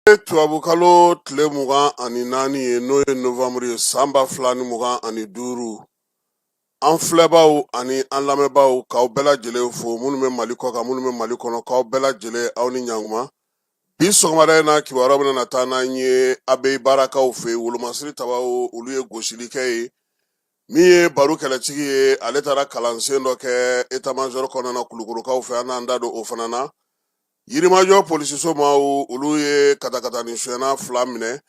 Tubabukalo tile mugan ani naani ye n'o ye novamburu ye san ba fila ni mugan ani duuru. An filɛbaw ani an lamɛnbaw k'aw bɛɛ lajɛlen fo minnu bɛ Mali kɔ kan minnu bɛ Mali kɔnɔ k'aw bɛɛ lajɛlen aw ni ɲankuma. Bi sɔgɔmada in na kibaruya bɛna taa n'an ye Abeyi Barakaw fɛ yen Wolomasiri Tabaw olu ye gosilikɛ ye min ye baro kɛlɛtigi ye ale taara kalansen dɔ kɛ état-major kɔnɔna Kulukorokaw fɛ an n'an da don o fana na. Yirimajɔ polisiso maaw olu ye katakatani sonyɛna fila minɛ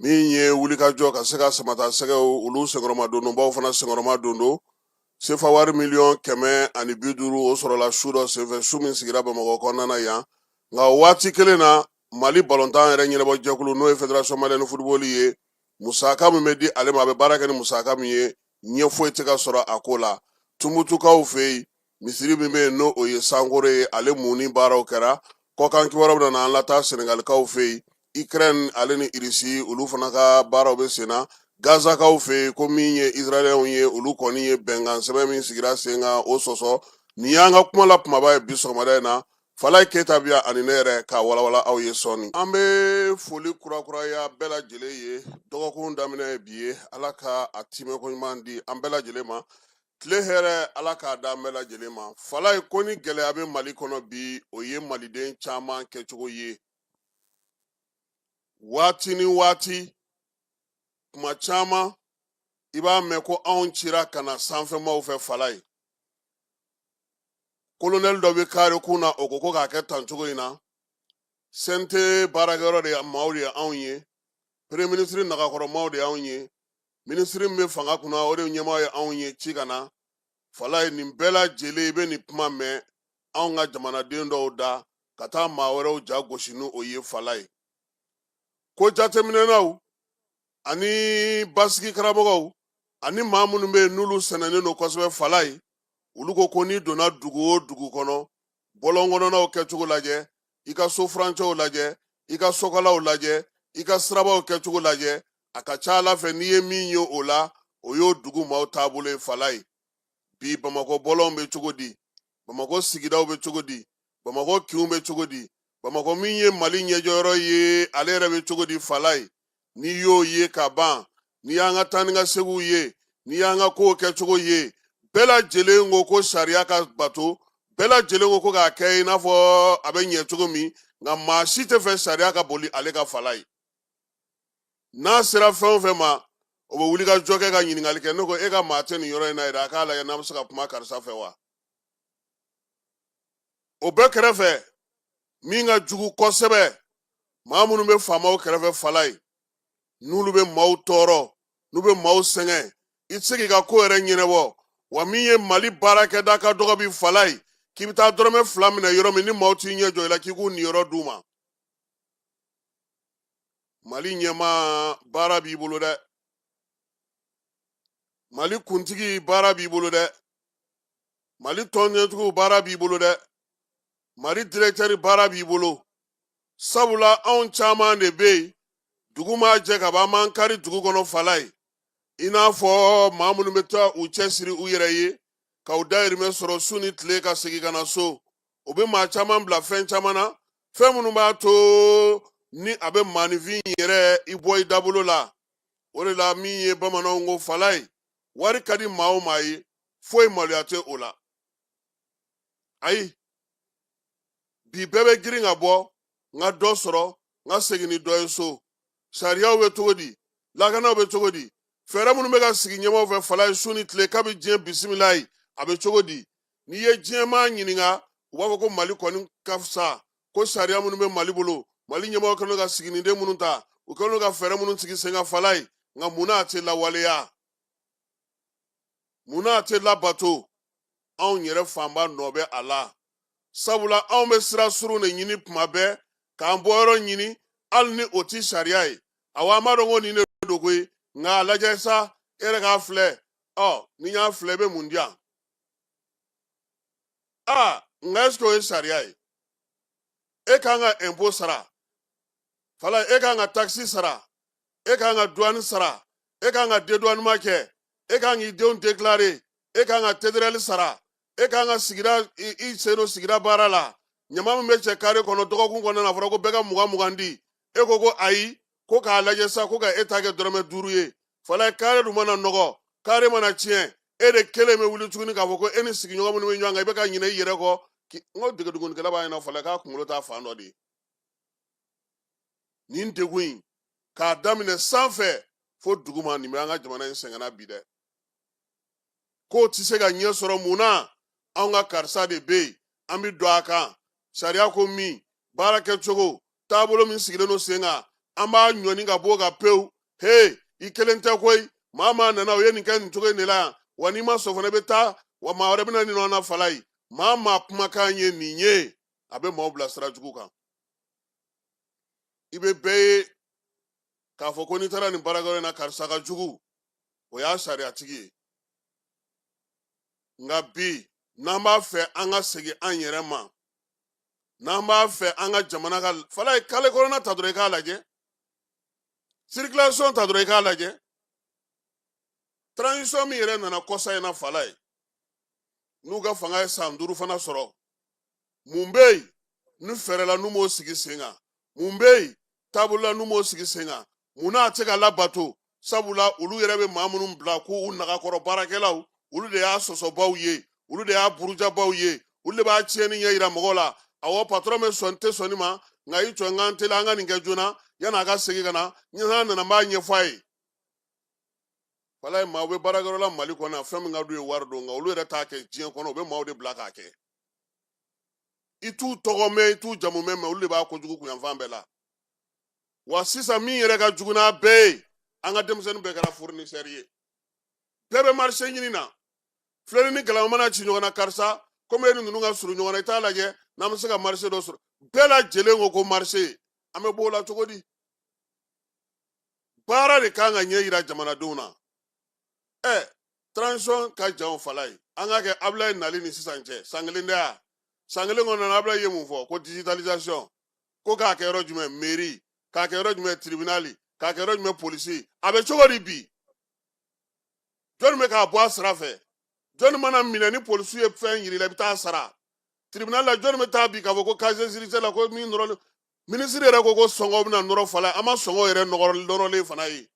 min ye wulikajɔ ka se ka samata sɛgɛw olu senkɔrɔma dondonbaw fana senkɔrɔma dondo sefa wari $150,000 o sɔrɔla su dɔ senfɛ su min sigira Bamakɔ kɔnɔna yan nka waati kelen na Mali balontan yɛrɛ ɲɛnabɔ jɛkulu n'o ye Fédération Malienne de Football ye musaka min bɛ di ale ma a bɛ baara kɛ ni musaka min ye ɲɛ foyi tɛ ka sɔrɔ a ko la. Tumutukaw fɛ yen misiri min bɛ yen n'o ye sankore ye ale muni baaraw kɛra. Kɔkan kibaruya bɛna an lataa Senegalikaw fɛ yen Ukraine ale ni Irisi olu fana ka baaraw bɛ sen na. Gazakaw fɛ yen ko min ye Israɛlɛnw ye olu kɔni ye bɛnkan sɛbɛn min sigira sen kan o sɔsɔ. Nin y'an ka kuma la kumaba ye bi sɔgɔmada in na. Falaye Keyita bi yan ani ne yɛrɛ k'a walawala aw ye sɔɔni. An bɛ foli kurakuraya bɛɛ lajɛlen ye dɔgɔkun daminɛ ye bi ye Ala ka a tiimɛko ɲuman di an bɛɛ lajɛlen ma. Tile hɛrɛ Ala k'a da an bɛɛ lajɛlen ma. Falaye ko ni gɛlɛya bɛ Mali kɔnɔ bi o ye maliden caman kɛcogo ye. Waati ni waati kuma caman i b'a mɛn ko anw cira ka na sanfɛmaw fɛ Falaye. Kolonɛli dɔ bɛ kare kun na o ko k'a kɛ tan cogo in na. CNT baarakɛyɔrɔ de ye maaw de ye anw ye. Premier ministre Nagakɔrɔ de y'anw ye. Minisiri min bɛ fanga kunna o de ɲɛmaa ye anw ye ci ka na. Falaye nin bɛɛ lajɛlen i bɛ nin kuma mɛn anw ka jamanaden dɔw da ka taa maa wɛrɛw ja gosi n'o ye Falaye. Ko jateminɛnaw ani basigi karamɔgɔw ani maa minnu bɛ yen n'olu sɛnɛnen don kosɛbɛ Falaye olu ko n'i donna dugu o dugu kɔnɔ bɔlɔn kɔnɔnaw kɛcogo lajɛ i ka so furancɛw lajɛ i ka sokalaw lajɛ i ka sirabaw kɛcogo lajɛ a ka ca Ala fɛ n'i ye min ye o la o y'o dugu maaw taabolo ye Falaye. Bi Bamakɔ bɔlɔnw bɛ cogo di Bamakɔ sigidaw bɛ cogo di Bamakɔ kinw bɛ cogo di Bamakɔ min ye Mali ɲɛjɔyɔrɔ ye ale yɛrɛ bɛ cogo di Falaye. N'i y'o ye ka ban n'i y'an ka taa ni ka segiw ye n'i y'an ka kow kɛcogo ye bɛɛ lajɛlen ko ko sariya ka bato bɛɛ lajɛlen ko k'a kɛ i n'a fɔ a bɛ ɲɛ cogo min nka maa si tɛ fɛ sariya ka boli ale ka Falaye. N'a sera fɛn o fɛn ma o bɛ wuli ka jɔ kɛ ka ɲininkali kɛ ne ko e ka maa tɛ nin yɔrɔ in na yɛrɛ a k'a lajɛ n'an bɛ se ka kuma karisa fɛ wa. O bɛɛ kɛrɛfɛ min ka jugu kosɛbɛ maa minnu bɛ faamaw kɛrɛfɛ Falaye n'olu bɛ maaw tɔɔrɔ n'u bɛ maaw sɛgɛn i tɛ se k'i ka ko yɛrɛ ɲɛnabɔ wa min ye Mali baarakɛda ka dɔgɔ bi Falaye k'i bɛ taa dɔrɔmɛ 2 minɛ yɔrɔ min ni maaw t'i ɲɛ jɔ i la k'i k'u nin yɔrɔ d'u ma. Mali ɲɛmaa baara b'i bolo dɛ. Mali kuntigi baara b'i bolo dɛ. Mali tɔnɲɛtigiw baara b'i bolo dɛ. Mali directeur baara b'i bolo. Sabula anw caman de bɛ yen dugu ma jɛ ka ban an m'an kari dugu kɔnɔ Falaye i n'a fɔ maa minnu bɛ taa u cɛsiri u yɛrɛ ye k'aw dahirimɛ sɔrɔ su ni tile ka segin ka na so o bɛ maa caman bila fɛn caman na fɛn minnu b'a to ni a bɛ maanifin yɛrɛ i bɔ i dabolo la o de la min ye bamananw ko Falaye wari ka di maa o maa ye foyi maloya tɛ o la. Ayi bi bɛɛ bɛ girin ka bɔ n ka dɔ sɔrɔ n ka segin ni dɔ ye so. Sariyaw bɛ cogo di lakanaw bɛ cogo di fɛɛrɛ minnu bɛ ka sigi ɲɛmaaw fɛ Falaye su ni tile kabi diɲɛ bisimilayi a bɛ cogo di n'i ye diɲɛmaa ɲininka u b'a fɔ ko Mali kɔni ka fisa ko sariya minnu bɛ Mali bolo Mali ɲɛmaaw kɛlen ka siginiden minnu ta u kɛlen ka fɛɛrɛ minnu sigi sen kan Falaye nka munna a tɛ lawaleya munna a tɛ labato anw yɛrɛ fanba nɔ bɛ a la sabula anw bɛ sira surun de ɲini tuma bɛɛ k'an bɔyɔrɔ ɲini hali ni o tɛ sariya ye awa an b'a dɔn ko nin de don koyi nka a lajɛ sa e yɛrɛ k'a filɛ ni y'a filɛ i bɛ mun di yan nka est-ce que o ye sariya ye e k'an ka impôt sara Falaye e k'an ka taxe sara e k'an ka douane sara e k'an ka dédouanement kɛ e k'an k'i denw déclarer e k'an ka TDRL sara e k'an ka sigida i sen don sigida baara la ɲama min bɛ cɛ kare kɔnɔ dɔgɔkun kɔnɔna na a fɔra ko bɛɛ ka 20 di e ko ayi ko k'a lajɛ sa ko ka e ta kɛ dɔrɔmɛ 5 ye fala kare dun mana nɔgɔ kare mana tiɲɛ e de kelen bɛ wuli tuguni k'a fɔ ko e ni sigiɲɔgɔn minnu bɛ ɲɔgɔn kan i bɛ ka ɲinɛ i yɛrɛ kɔ n ko degedugunikɛla b'a ɲɛna fala k'a kunkolo t'a fan dɔ de ye nin degun in k'a daminɛ sanfɛ fo duguma nin bɛ an ka jamana in sɛgɛnna bi dɛ k'o tɛ se ka ɲɛ sɔrɔ mun na anw ka karisa de bɛ yen an bɛ don a kan sariya ko min baara kɛcogo taabolo min sigilen don sen kan an b'a ɲɔni ka bɔ o kan pewu he i kelen tɛ koyi maa maa nana o ye nin kɛ nin cogo in de la yan wa n'i ma sɔn fana i bɛ taa wa maa wɛrɛ bɛ na nin nɔ na fala ye maa maa kumakan ye nin ye a bɛ maaw bila sira jugu kan i bɛ bɛɛ ye k'a fɔ ko n'i taara nin baarakɛyɔrɔ in na karisa ka jugu o y'a sariyatigi ye nka bi n'an b'a fɛ an ka segin an yɛrɛ ma n'an b'a fɛ an ka jamana ka fala ye kale kɔnɔna ta dɔrɔn i k'a lajɛ circulation ta dɔrɔn i k'a lajɛ transition min yɛrɛ nana kɔsa in na fala ye n'u ka fanga ye san 5 fana sɔrɔ mun bɛ yen ni fɛɛrɛla n'u m'o sigi sen kan mun bɛ yen taabolola n'u m'o sigi sen kan mun n'a tɛ ka labato sabula olu yɛrɛ bɛ maa minnu bila k'u nagakɔrɔ baarakɛlaw olu de y'a sɔsɔbaw ye olu de y'a burujabaw ye olu de b'a tiɲɛni ɲɛ yira mɔgɔw la awɔ patron bɛ sɔn tɛ sɔnni ma nka i jɔ n ka teli an ka nin kɛ joona yanni a ka segin ka na n'a nana n b'a ɲɛfɔ a ye wala ye maa u bɛ baarakɛyɔrɔ la mali kɔnɔ yan fɛn min ka d'u ye wari don nka olu yɛrɛ t'a kɛ diɲɛ kɔnɔ u bɛ maaw de bila k'a kɛ i t'u tɔgɔ mɛn i t'u jamu mɛn olu de b'a kojugu kun yanfan bɛɛ la wa sisan min yɛrɛ ka jugu n'a bɛɛ ye an ka denmisɛnnin bɛɛ kɛra fournisserie ye bɛɛ bɛ marché ɲini na filɛli ni galama mana ci ɲɔgɔn na karisa komi e ni ninnu ka surun ɲɔgɔn na i t'a lajɛ n'an bɛ se ka marché dɔ sɔrɔ bɛɛ lajɛlen ko marché an bɛ bɔ o la cogo di baara de kan ka ɲɛ yira jamanadenw na transition ka jan o fala ye an ka kɛ Abulayi nali ni sisan cɛ san kelen tɛ ya san kelen kɔnɔna Abulayi ye mun fɔ ko digitalisation ko k'a kɛ yɔrɔ jumɛn mairie k'a kɛ yɔrɔ jumɛn tribunal k'a kɛ yɔrɔ jumɛn polisi a bɛ cogo di bi jɔnni bɛ k'a bɔ a sira fɛ jɔnni mana minɛ ni polisi ye fɛn yir'i la i bɛ taa sara tribunal la jɔnni bɛ taa bi k'a fɔ ko casier judiciaire la ko min nɔrɔlen minisiri yɛrɛ ko sɔngɔw bɛna nɔrɔ fala an ma sɔngɔw yɛrɛ nɔrɔlen fana ye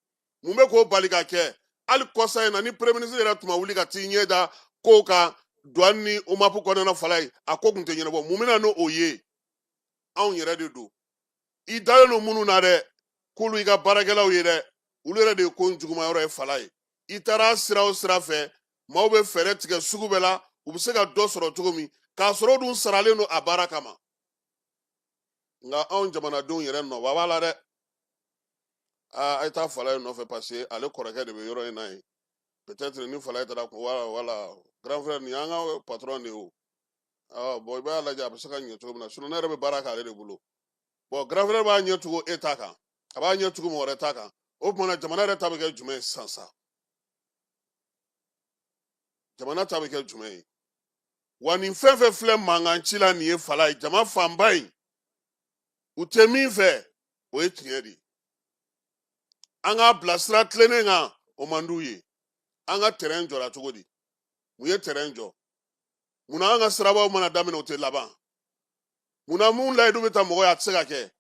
mun bɛ k'o bali ka kɛ hali kɔsa in na ni premier ministre yɛrɛ tun ma wuli ka t'i ɲɛ da kow kan douane ni OMAP kɔnɔna fala ye a ko tun tɛ ɲɛnabɔ mun bɛna n'o ye anw yɛrɛ de don i dalen don minnu na dɛ k'olu i ka baarakɛlaw ye dɛ olu yɛrɛ de ye ko jugumayɔrɔ ye fala ye i taara sira o sira fɛ maaw bɛ fɛɛrɛ tigɛ sugu bɛɛ la u bɛ se ka dɔ sɔrɔ cogo min k'a sɔrɔ o dun saralen don a baara kama nka anw jamanadenw yɛrɛ nɔba b'a la dɛ a ye taa fala in nɔfɛ parce que ale kɔrɔkɛ de bɛ yɔrɔ in na yen peut-être ni fala in taara wala grand frère nin y'an ka patron de ye o bon i b'a lajɛ a bɛ se ka ɲɛ cogo min na sinon ne yɛrɛ bɛ baara k'ale de bolo bon grand frère b'a ɲɛ tugun e ta kan a b'a ɲɛ tugun mɔgɔ wɛrɛ ta kan o tuma jamana yɛrɛ ta bɛ kɛ jumɛn ye sisan jamana ta bɛ kɛ jumɛn ye wa nin fɛn fɛn filɛ mankan ci la nin ye fala ye jama fanba in u tɛ min fɛ o ye tiɲɛ de ye an k'a bila sira tilennen kan o man d'u ye an ka terrain jɔra cogo di mun ye terrain jɔ munna an ka sirabaw mana daminɛ o tɛ laban munna mun layidu bɛ ta mɔgɔ ye a tɛ se ka kɛ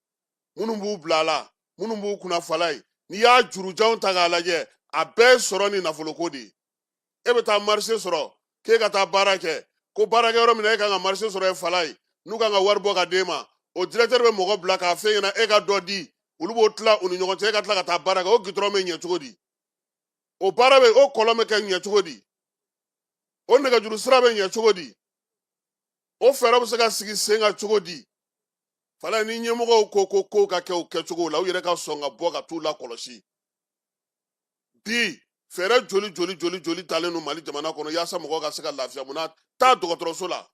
minnu b'u bila a la minnu b'u kunna fala ye n'i y'a jurujanw ta k'a lajɛ a bɛɛ ye sɔrɔ ni nafoloko de ye e bɛ taa marché sɔrɔ k'e ka taa baara kɛ ko baarakɛ yɔrɔ min na e kan ka marché sɔrɔ ye fala ye n'u kan ka wari bɔ ka d'e ma o directeur bɛ mɔgɔ bila k'a f'e ɲɛna e ka dɔ di olu b'o tila u ni ɲɔgɔn cɛ e ka tila ka taa baara kɛ o goudron bɛ ɲɛ cogo di o baara bɛ o kɔlɔn bɛ kɛ ɲɛ cogo di o nɛgɛjuru sira bɛ ɲɛ cogo di o fɛɛrɛ bɛ se ka sigi sen kan cogo di fala ni ɲɛmɔgɔw ko ko ka kɛ o kɛcogo la u yɛrɛ ka sɔn ka bɔ ka t'u la kɔlɔsi bi fɛɛrɛ joli talen don mali jamana kɔnɔ yaasa mɔgɔw ka se ka lafiya munna taa dɔgɔtɔrɔso la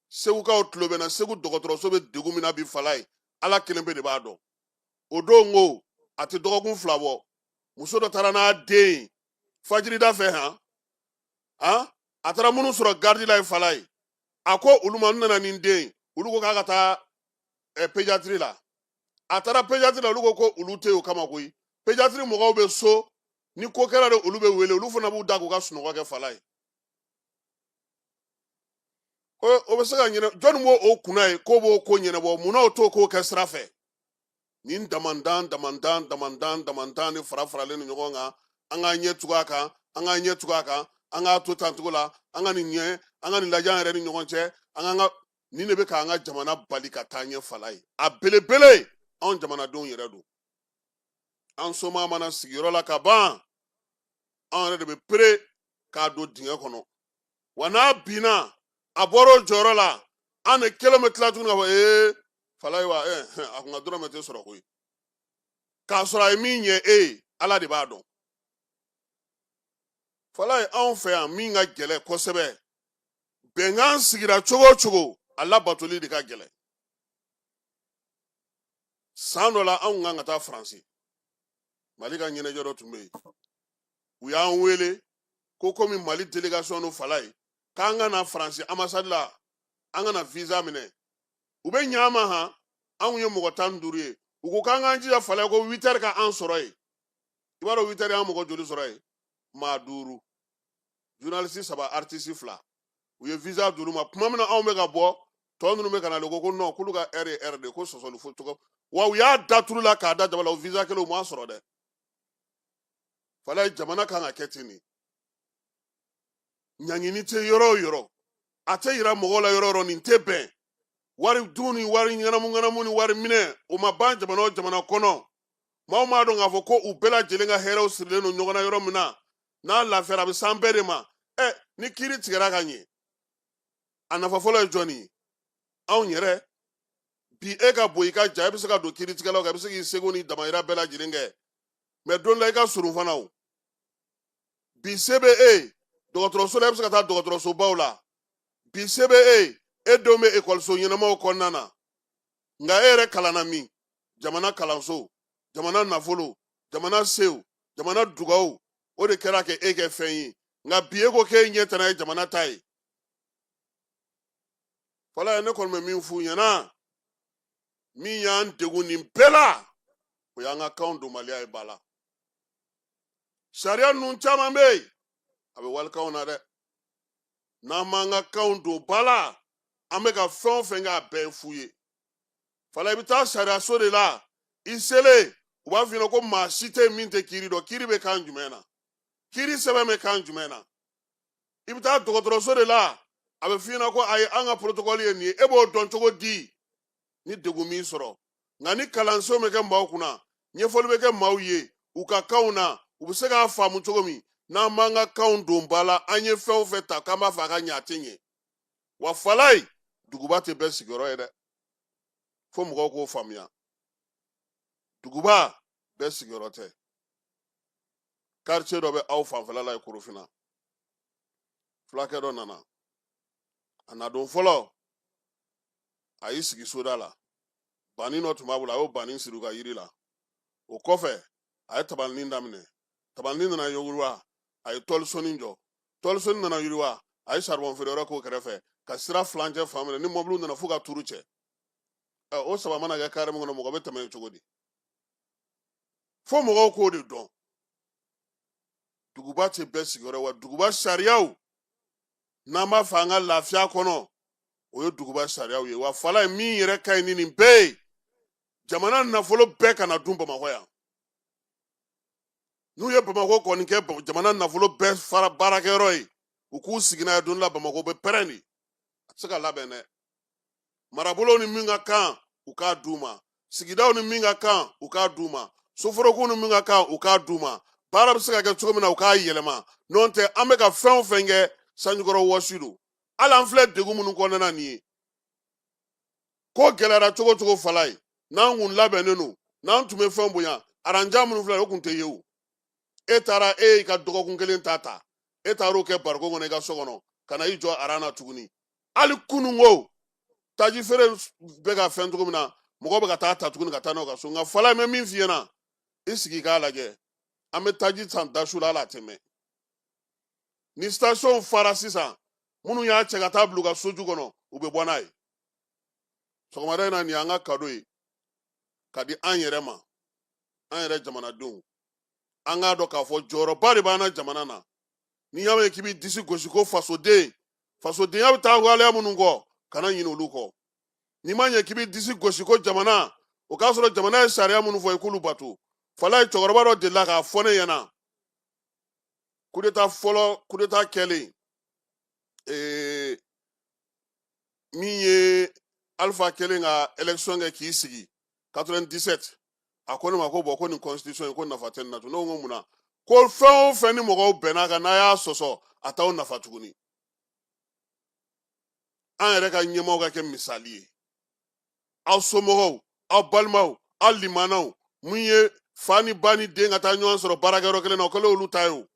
segukaw tulo bɛ na segu dɔgɔtɔrɔso bɛ degun min na bi fala ye ala kelen bɛ de b'a dɔn o don ko a tɛ dɔgɔkun 2 bɔ muso dɔ taara n'a den ye fajirida fɛ a taara minnu sɔrɔ garidi la ye fala ye a ko olu ma n nana nin den ye olu ko k'a ka taa pédiatrie la a taara pédiatrie la olu ko olu tɛ yen o kama koyi pédiatrie mɔgɔw bɛ so ni ko kɛra de olu bɛ wele olu fana b'u da k'u ka sunɔgɔ kɛ fala ye o bɛ se ka ɲɛna jɔnni b'o kunna ye k'o b'o ko ɲɛnabɔ munna o t'o ko kɛ sira fɛ nin damandan ni fara-faralen ni ɲɔgɔn kan an ka ɲɛ tugu a kan an k'a to tan cogo la an ka nin ɲɛ an ka nin lajɛ an yɛrɛ ni ɲɔgɔn cɛ an ka nin de bɛ k'an ka jamana bali ka taa ɲɛ fala ye a belebele anw jamanadenw yɛrɛ don an soma mana sigiyɔrɔ la ka ban anw yɛrɛ de bɛ pere k'a don dingɛ kɔnɔ wa n'a binna a bɔra o jɔyɔrɔ la an de kelen bɛ tila tuguni ka fɔ fala ye wa a kun ka dɔrɔmɛ tɛ sɔrɔ koyi k'a sɔrɔ a ye min ɲɛ e ye ala de b'a dɔn fala ye anw fɛ yan min ka gɛlɛn kosɛbɛ bɛnkan sigira cogo o cogo a labatoli de ka gɛlɛn san dɔ la anw kan ka taa faransi mali ka ɲɛnajɛ dɔ tun bɛ yen u y'an wele ko komi mali delegation no fala ye k'an ka na faransi ambassade la an ka na visa minɛ u bɛ ɲɛ an ma han anw ye mɔgɔ 15 ye u ko k'an k'an jija fala ye ko 8 heures ka an sɔrɔ yen i b'a dɔn 8 heures y'an mɔgɔ joli sɔrɔ yen maa 5 journaliste 3 artiste 2 u ye visa d'olu ma tuma min na anw bɛ ka bɔ tɔ ninnu bɛ ka na le ko non k'olu ka heure ye heure de ko sɔsɔli fo cogo wa u y'a da turu la k'a da jaba la o visa kelen u m'a sɔrɔ dɛ fala ye jamana kan ka kɛ ten de ɲangini tɛ yɔrɔ o yɔrɔ a tɛ yira mɔgɔw la yɔrɔ o yɔrɔ nin tɛ bɛn wari dun ni wari ŋanamu ni wari minɛ o ma ban jamana o jamana kɔnɔ maaw m'a dɔn k'a fɔ ko u bɛɛ lajɛlen ka hɛrɛw sirilen don ɲɔgɔn na yɔrɔ min na n'a lafiyara a bɛ s'an bɛɛ de ma ni kiiri tigɛra ka ɲɛ a nafa fɔlɔ ye jɔnni ye anw yɛrɛ bi e ka bɔ i ka ja e bɛ se ka don kiiritigɛlaw kan i bɛ se k'i seko ni damayira bɛɛ lajɛlen kɛ mɛ don la i ka surun fana o bi se bɛ e dɔgɔtɔrɔso la e bɛ se ka taa dɔgɔtɔrɔsobaw la bi se bɛ e denw bɛ ekɔliso ɲɛnamaw kɔnɔna na nka e yɛrɛ kalanna min jamana kalanso jamana nafolo jamana sew jamana dugawu o de kɛra kɛ e kɛ fɛn ye nka bi e ko k'e ɲɛ tɛna ye jamana ta ye fala ye ne kɔni bɛ min f'u ɲɛna min y'an degun nin bɛɛ la o y'an ka kanw donbaliya ye ba la sariya ninnu caman bɛ yen a bɛ walikanw na dɛ n'an m'an ka kanw don ba la an bɛ ka fɛn o fɛn kɛ a bɛɛ ye fu ye fala i bɛ taa sariyaso de la i selen u b'a f'i ɲɛna ko maa si tɛ min tɛ kiiri dɔn kiiri bɛ kan jumɛn na kiiri sɛbɛn bɛ kan jumɛn na i bɛ taa dɔgɔtɔrɔso de la a bɛ f'i ɲɛna ko ayi an ka protocole ye nin ye e b'o dɔn cogo di ni degun min sɔrɔ nka ni kalanso bɛ kɛ maaw kunna ɲɛfɔli bɛ kɛ maaw ye u ka kanw na u bɛ se k'a faamu cogo min n'an b'an ka kanw don ba la an ye fɛn o fɛn ta k'an b'a fɛ a ka ɲɛ a tɛ ɲɛ wa fala ye duguba tɛ bɛɛ sigiyɔrɔ ye dɛ fo mɔgɔw k'o faamuya duguba bɛɛ sigiyɔrɔ tɛ quartier dɔ bɛ aw fanfɛla la ye Korofina fulakɛ dɔ nana a na don fɔlɔ a y'i sigi soda la banni dɔ tun b'a bolo a y'o banni siri u ka yiri la o kɔfɛ a ye tabalinin daminɛ tabalinin nana yiriwa a ye tɔlisɔnni jɔ tɔlisɔnni nana yiriwa a ye saribɔn feere yɔrɔ k'o kɛrɛfɛ ka sira filancɛ fan minɛ ni mɔbiliw nana fo ka turu cɛ o saba mana kɛ kare min kɔnɔ mɔgɔ bɛ tɛmɛ yen cogo di fo mɔgɔw k'o de dɔn duguba tɛ bɛɛ sigiyɔrɔ wa duguba sariyaw n'an b'a fɛ an ka lafiya kɔnɔ o ye duguba sariyaw ye wa fala ye min yɛrɛ ka ɲi ni nin bɛɛ ye jamana nafolo bɛɛ kana dun bamakɔ yan n'u ye bamakɔ kɔni kɛ jamana nafolo bɛɛ fara baarakɛyɔrɔ ye u k'u sigi n'a ye don la bamakɔ bɛ pɛrɛn de a tɛ se ka labɛn dɛ marabolow ni min ka kan u k'a d'u ma sigidaw ni min ka kan u k'a d'u ma soforokun ni min ka kan u k'a d'u ma baara bɛ se ka kɛ cogo min na u k'a yɛlɛma n'o tɛ an bɛ ka fɛn o fɛn kɛ sanjikɔrɔ wɔsi don hali an filɛ degun minnu kɔnɔna nin ye ko gɛlɛyara cogo cogo fala ye n'an kun labɛnnen don n'an tun bɛ fɛn bonya aranjan minnu filɛ o kun tɛ ye o e taara e y'i ka dɔgɔkun kelen ta e taar'o kɛ bariko kɔnɔ i ka so kɔnɔ ka na i jɔ aran na tuguni hali kununko taji feere bɛ ka fɛn cogo min na mɔgɔw bɛ ka taa ta tuguni ka taa n'o ka so nka fala ye mɛ min f'i ɲɛna i sigi k'a lajɛ an bɛ taji san dasu la hali a tɛ mɛn ni station fara sisan minnu y'a cɛ ka taa bila u ka soju kɔnɔ u bɛ bɔ n'a ye sɔgɔmada in na nin y'an ka kado ye ka di an yɛrɛ ma an yɛrɛ jamanadenw an k'a dɔn k'a fɔ jɔyɔrɔba de b'an na jamana na n'i y'a mɛn k'i bɛ disi gosi ko fasodenya bɛ taa waleya minnu kɔ kana ɲinɛ olu kɔ n'i ma ɲɛ k'i bɛ disi gosi ko jamana o k'a sɔrɔ jamana ye sariya minnu fɔ i k'olu bato fala ye cɛkɔrɔba dɔ delila k'a fɔ ne ɲɛna coup d'état fɔlɔ coup d'état kɛlen min ye Alpha kɛlen ka élection kɛ k'i sigi 97 a ko ne ma ko bon ko nin constitution ko nafa tɛ nin na tun ne ko mun na ko fɛn o fɛn ni mɔgɔw bɛnna kan n'a y'a sɔsɔ a t'aw nafa tuguni an yɛrɛ ka ɲɛmaaw ka kɛ misali ye aw somɔgɔw aw balimaw aw limanaw mun ye fa ni ba ni den ka taa ɲɔgɔn sɔrɔ baarakɛyɔrɔ kelen na o kɛlen olu ta ye o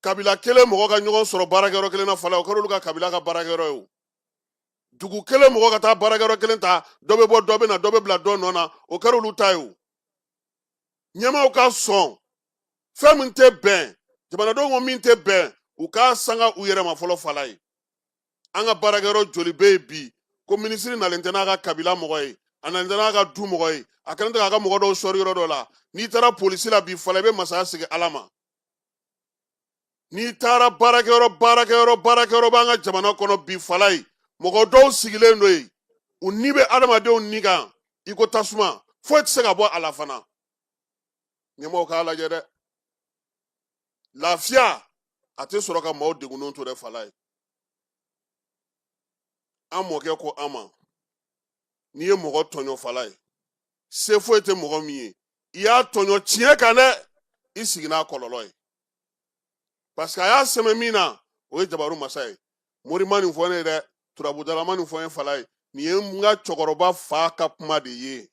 kabila kelen mɔgɔ ka ɲɔgɔn sɔrɔ baarakɛyɔrɔ kelen na fala o kɛra olu ka kabila ka baarakɛyɔrɔ ye o dugu kelen mɔgɔ ka taa baarakɛyɔrɔ kelen ta dɔ bɛ bɔ dɔ bɛ na dɔ bɛ bila dɔ nɔ na o kɛra olu ta ye o ɲɛmaaw ka sɔn fɛn min tɛ bɛn jamanadenw ko min tɛ bɛn u k'a sanga u yɛrɛ ma fɔlɔ fala ye an ka baarakɛyɔrɔ joli bɛ yen bi ko minisiri nalen tɛ n'a ka kabila mɔgɔ ye a nalen tɛ n'a ka du mɔgɔ ye a kɛlen tɛ k'a ka mɔgɔ dɔw sɔri yɔrɔ dɔ la n'i taara polisi la bi fala i bɛ masaya sigi ala ma n'i taara baarakɛyɔrɔ b'an ka jamana kɔnɔ bi fala ye mɔgɔ dɔw sigilen do yen u ni bɛ adamadenw ni kan i ko tasuma foyi tɛ se ka bɔ a la fana ɲɛmɔgɔw k'a lajɛ dɛ lafiya a tɛ sɔrɔ ka maaw degunnenw to dɛ fala ye an mɔkɛ ko an ma n'i ye mɔgɔ tɔɲɔ fala ye se foyi tɛ mɔgɔ min ye i y'a tɔɲɔ tiɲɛ kan dɛ i sigi n'a kɔlɔlɔ ye parce que a y'a sɛmɛ min na o ye jabaru masa ye morima nin fɔ ne ye dɛ turabudalama nin fɔ ye fala ye nin ye n ka cɛkɔrɔba fa ka kuma de ye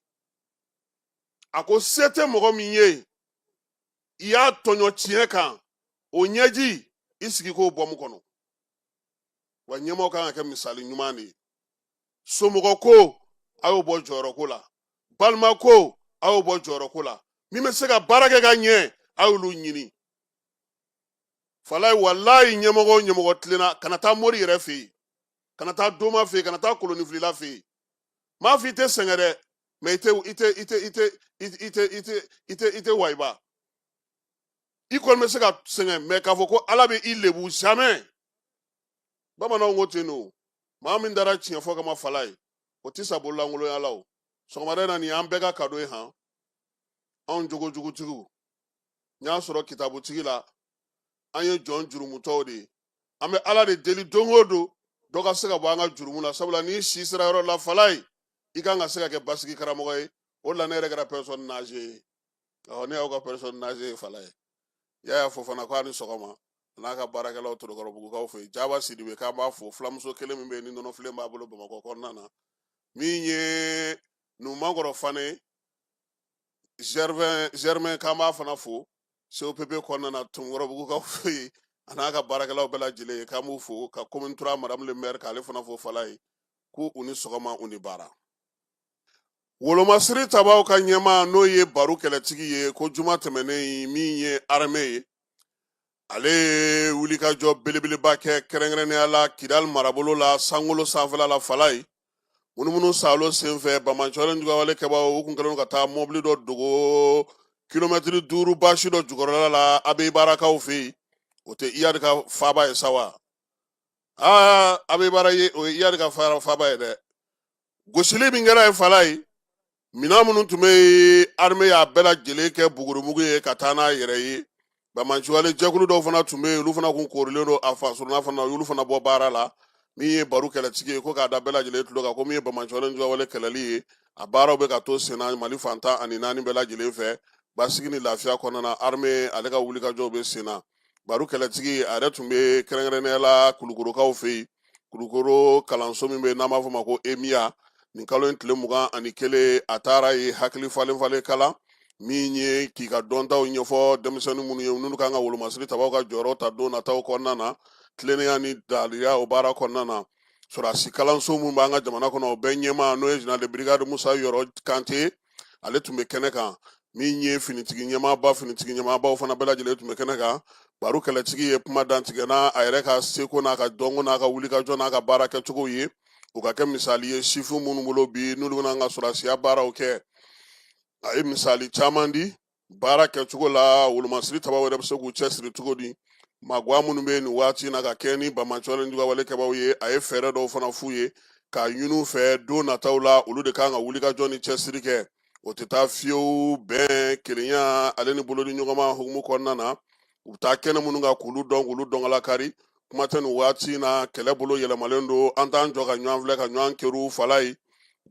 a ko se tɛ mɔgɔ min ye i y'a tɔɲɔ tiɲɛ kan o ɲɛji i sigi k'o bɔ mun kɔnɔ wa ɲɛmɔgɔ kan ka kɛ misali ɲuman de ye somɔgɔ ko a y'o bɔ jɔyɔrɔ la balima ko a y'o bɔ jɔyɔrɔ la min bɛ se ka baara kɛ ka ɲɛ a y'olu ɲini fala ye walayi ɲɛmɔgɔ o ɲɛmɔgɔ tilenna kana taa mori yɛrɛ fɛ yen kana taa doma fɛ yen kana taa kolonifilila fɛ yen m'a fɔ i tɛ sɛgɛn dɛ mɛ i tɛ wayiba i kɔni bɛ se ka sɛgɛn mɛ k'a fɔ ko ala bɛ i lebu jamais bamananw ko ten no maa min dara tiɲɛ fɔ kama fala ye o tɛ sa bololankolonya la o sɔgɔmada in na nin y'an bɛɛ ka kado ye han anw jogojugutigiw n y'a sɔrɔ kitabutigi la an ye jɔn jurumutɔw de ye an bɛ ala de deli don o don dɔ ka se ka bɔ an ka jurumu la sabula n'i si sera yɔrɔ la fala ye i kan ka se ka kɛ basigi karamɔgɔ ye o de la ne yɛrɛ kɛra personne nage ye ne y'aw ka personne nage ye fala ye y'a fɔ fana ko a ni sɔgɔma n'a ka baarakɛlaw Torokɔrɔbugukaw fɛ yen Jaba Sidibe k'an b'a fɔ filamuso kelen min bɛ yen ni nɔnɔfilen b'a bolo Bamakɔ kɔnɔna na min ye Numankɔrɔ Fane Germain k'an b'a fana fo COPP kɔnɔna na Torokɔrɔbugukaw fɛ yen a n'a ka baarakɛlaw bɛɛ lajɛlen ye k'an b'u fo ka commune 3 madame le maire k'ale fana fo fala ye ko u ni sɔgɔma u ni baara Wolomasiri tabaw ka ɲɛmaa n'o ye baro kɛlɛtigi ye ko juma tɛmɛnen min ye armée ye ale ye wulikajɔ belebeleba kɛ kɛrɛnkɛrɛnnenya la Kidal marabolo la Sankolo sanfɛla la fala ye munumunu salo senfɛ Bamacɔlen jugawale kɛbaaw u kun kɛlen ka taa mobili dɔ dogo kilomɛtiri 5 basi dɔ jukɔrɔla la Abe Barakaw fɛ yen o tɛ Iyadi ka faaba ye sa wa Abe Bara ye o ye Iyadi ka faaba ye dɛ gosili min kɛra ye fala ye mina minnu tun bɛ armée y'a bɛɛ lajɛlen kɛ bugurumugu ye ka taa n'a yɛrɛ ye Bamacɔlen jɛkulu dɔw fana tun bɛ yen olu fana kun korilen don a fasuruna fana olu fana bɔ baara la min ye baro kɛlɛtigi ye ko k'a da bɛɛ lajɛlen tulo kan ko min ye Bamacɔlen jugawale kɛlɛli ye a baaraw bɛ ka to sen na Mali fan 14 bɛɛ lajɛlen fɛ basigi ni lafiya kɔnɔna na armée ale ka wulikajɔw bɛ sen na baro kɛlɛtigi a yɛrɛ tun bɛ kɛrɛnkɛrɛnnenya la Kulukorokaw fɛ yen Kulukoro kalanso min bɛ yen n'an b'a fɔ ma ko EMIA nin kalo in tile 21 a taara ye hakili falen kalan min ye k'i ka dɔntaw ɲɛfɔ denmisɛnnin minnu ye n'olu kan ka Wolomasiri tabaw ka jɔyɔrɔ ta don nataw kɔnɔna na tilennenya ni daliya o baara kɔnɔna na sɔrɔdasi kalanso minnu b'an ka jamana kɔnɔ o bɛɛ ɲɛmaa n'o ye général de brigade Musa Yɔrɔ Kante ale tun bɛ kɛnɛ kan min ye finitigi ɲɛmaabaw fana bɛɛ lajɛlen tun bɛ kɛnɛ kan baro kɛlɛtigi ye kuma dantigɛ n'a a yɛrɛ ka seko n'a ka dɔnko n'a ka wulikajɔ n'a ka baara kɛcogo ye u ka kɛ misali ye sifin minnu bolo bi n'olu bɛna an ka sɔrɔdasiya baaraw kɛ a ye misali caman di baara kɛcogo la Wolomasiri tabaw yɛrɛ bɛ se k'u cɛsiri cogo di maguwa minnu bɛ nin waati in na ka kɛ ni Bamacɔlen jugawale kɛbaaw ye a ye fɛɛrɛ dɔw fana f'u ye ka ɲinu fɛ don nataw la olu de kan ka wuli ka jɔ ni cɛsiri kɛ o tɛ taa fiyewu bɛn kelenya ale ni bolo ni ɲɔgɔnma hukumu kɔnɔna na u bɛ taa kɛnɛ minnu kan k'olu dɔn ala kari kuma tɛ nin waati na kɛlɛ bolo yɛlɛmalen don an t'an jɔ ka ɲɔgɔn filɛ ka ɲɔgɔn kɛru fala ye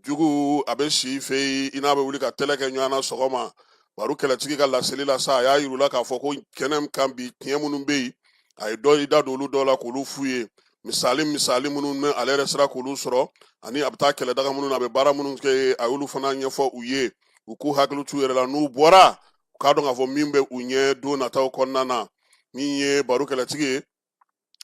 jugu a bɛ si fɛ yen i n'a bɛ wuli ka tɛlɛ kɛ ɲɔgɔn na sɔgɔma baro kɛlɛtigi ka laseli la sa a y'a yir'u la k'a fɔ ko kɛnɛ kan bi tiɲɛ minnu bɛ yen a ye dɔ i da don olu dɔw la k'olu f'u ye misali minnu bɛ ale yɛrɛ sera k'olu sɔrɔ ani a bɛ taa kɛlɛdaga minnu na a bɛ baara minnu kɛ a y'olu fana ɲɛfɔ u ye u k'u hakili t'u yɛrɛ la n'u bɔra u k'a dɔn k'a fɔ min bɛ u ɲɛ don nataw kɔnɔna na min ye baro kɛlɛtigi ye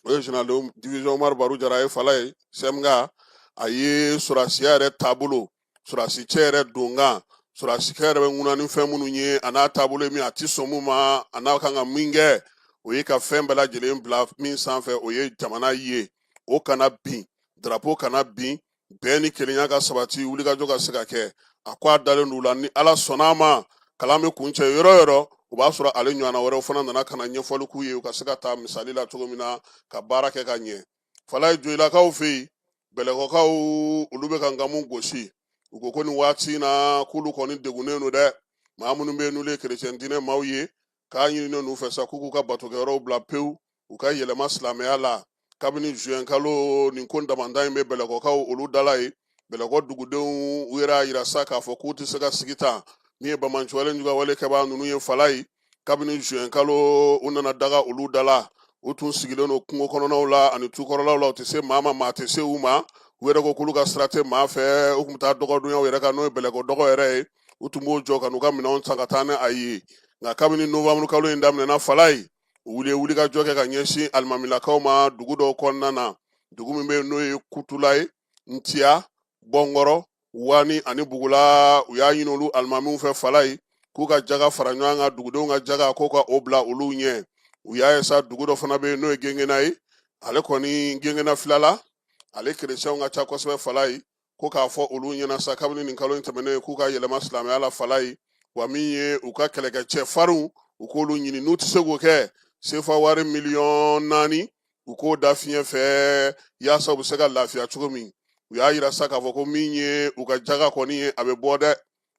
o ye général division Umaru Baru Jara ye fala ye sɛmga a ye sɔrɔsiya yɛrɛ taabolo sɔrɔsicɛ yɛrɛ donkan sɔrɔsikɛ yɛrɛ bɛ ŋuna ni fɛn minnu ye a n'a taabolo ye min a ti sɔn mun ma a n'a kan ka min kɛ o ye ka fɛn bɛɛ lajɛlen bila min sanfɛ o ye jamana ye o kana bin drapeau kana bin bɛn ni kelenya ka sabati wulikajɔ ka se ka kɛ a ko a dalen d'u la ni ala sɔnna a ma kalan bɛ kuncɛ yɔrɔ o yɔrɔ o b'a sɔrɔ ale ɲɔgɔnna wɛrɛw fana nana ka na ɲɛfɔli k'u ye u ka se ka taa misali la cogo min na ka baara kɛ ka ɲɛ fala ye joyilakaw fɛ yen bɛlɛkɔkaw olu bɛ ka nkamu gosi u ko nin waati na k'olu kɔni degunnen don dɛ maa minnu bɛ yen n'olu ye kerecɛn diinɛ maaw ye k'a ɲininen n'u fɛ sa k'u k'u ka batokɛyɔrɔw bila pewu u ka yɛlɛma silamɛya la kabini juin kalo nin ko damanda in bɛ bɛlɛkɔkaw olu dala ye bɛlɛkɔ dugudenw u yɛrɛ y'a yira sa k'a fɔ k'u tɛ se ka sigi tan min ye bamanancuwalen juguya wale kɛbaa ninnu ye fala ye kabini juin kalo u nana daga olu dala u tun sigilen don kungo kɔnɔnaw la ani tukɔrɔlaw la u tɛ se maa ma maa tɛ se u ma u yɛrɛ ko k'olu ka sira tɛ maa fɛ u tun bɛ taa dɔgɔdonyaw yɛrɛ kan n'o ye bɛlɛkɔ dɔgɔ yɛrɛ ye u tun b'o jɔ ka n'u ka minɛnw san ka taa ni a ye nka kabini novembre kalo in daminɛna fala ye u ye wulikajɔ kɛ ka ɲɛsin alimamilakaw ma dugu dɔw kɔnɔna na dugu min bɛ yen n'o ye kutula ye ntiya bɔnkɔrɔ wani ani bugula u y'a ɲini olu alimamiw fɛ fala ye k'u ka jaga fara ɲɔgɔn kan dugudenw ka jaga k'u ka o bila olu ɲɛ u y'a ye sa dugu dɔ fana bɛ yen n'o ye gengena ye ale kɔni gengena filala ale kerecɛnw ka ca kosɛbɛ fala ye ko k'a fɔ olu ɲɛna sa kabini nin kalo in tɛmɛnen k'u ka yɛlɛma silamɛya la fala ye wa min ye u ka kɛlɛkɛcɛ farinw u k'olu ɲini n'u tɛ se k'o kɛ sefa wari 4,000,000 u k'o da fiɲɛ fɛ yaasa u bɛ se ka lafiya cogo min u y'a yira sa k'a fɔ ko min ye u ka jaga kɔni ye a bɛ bɔ dɛ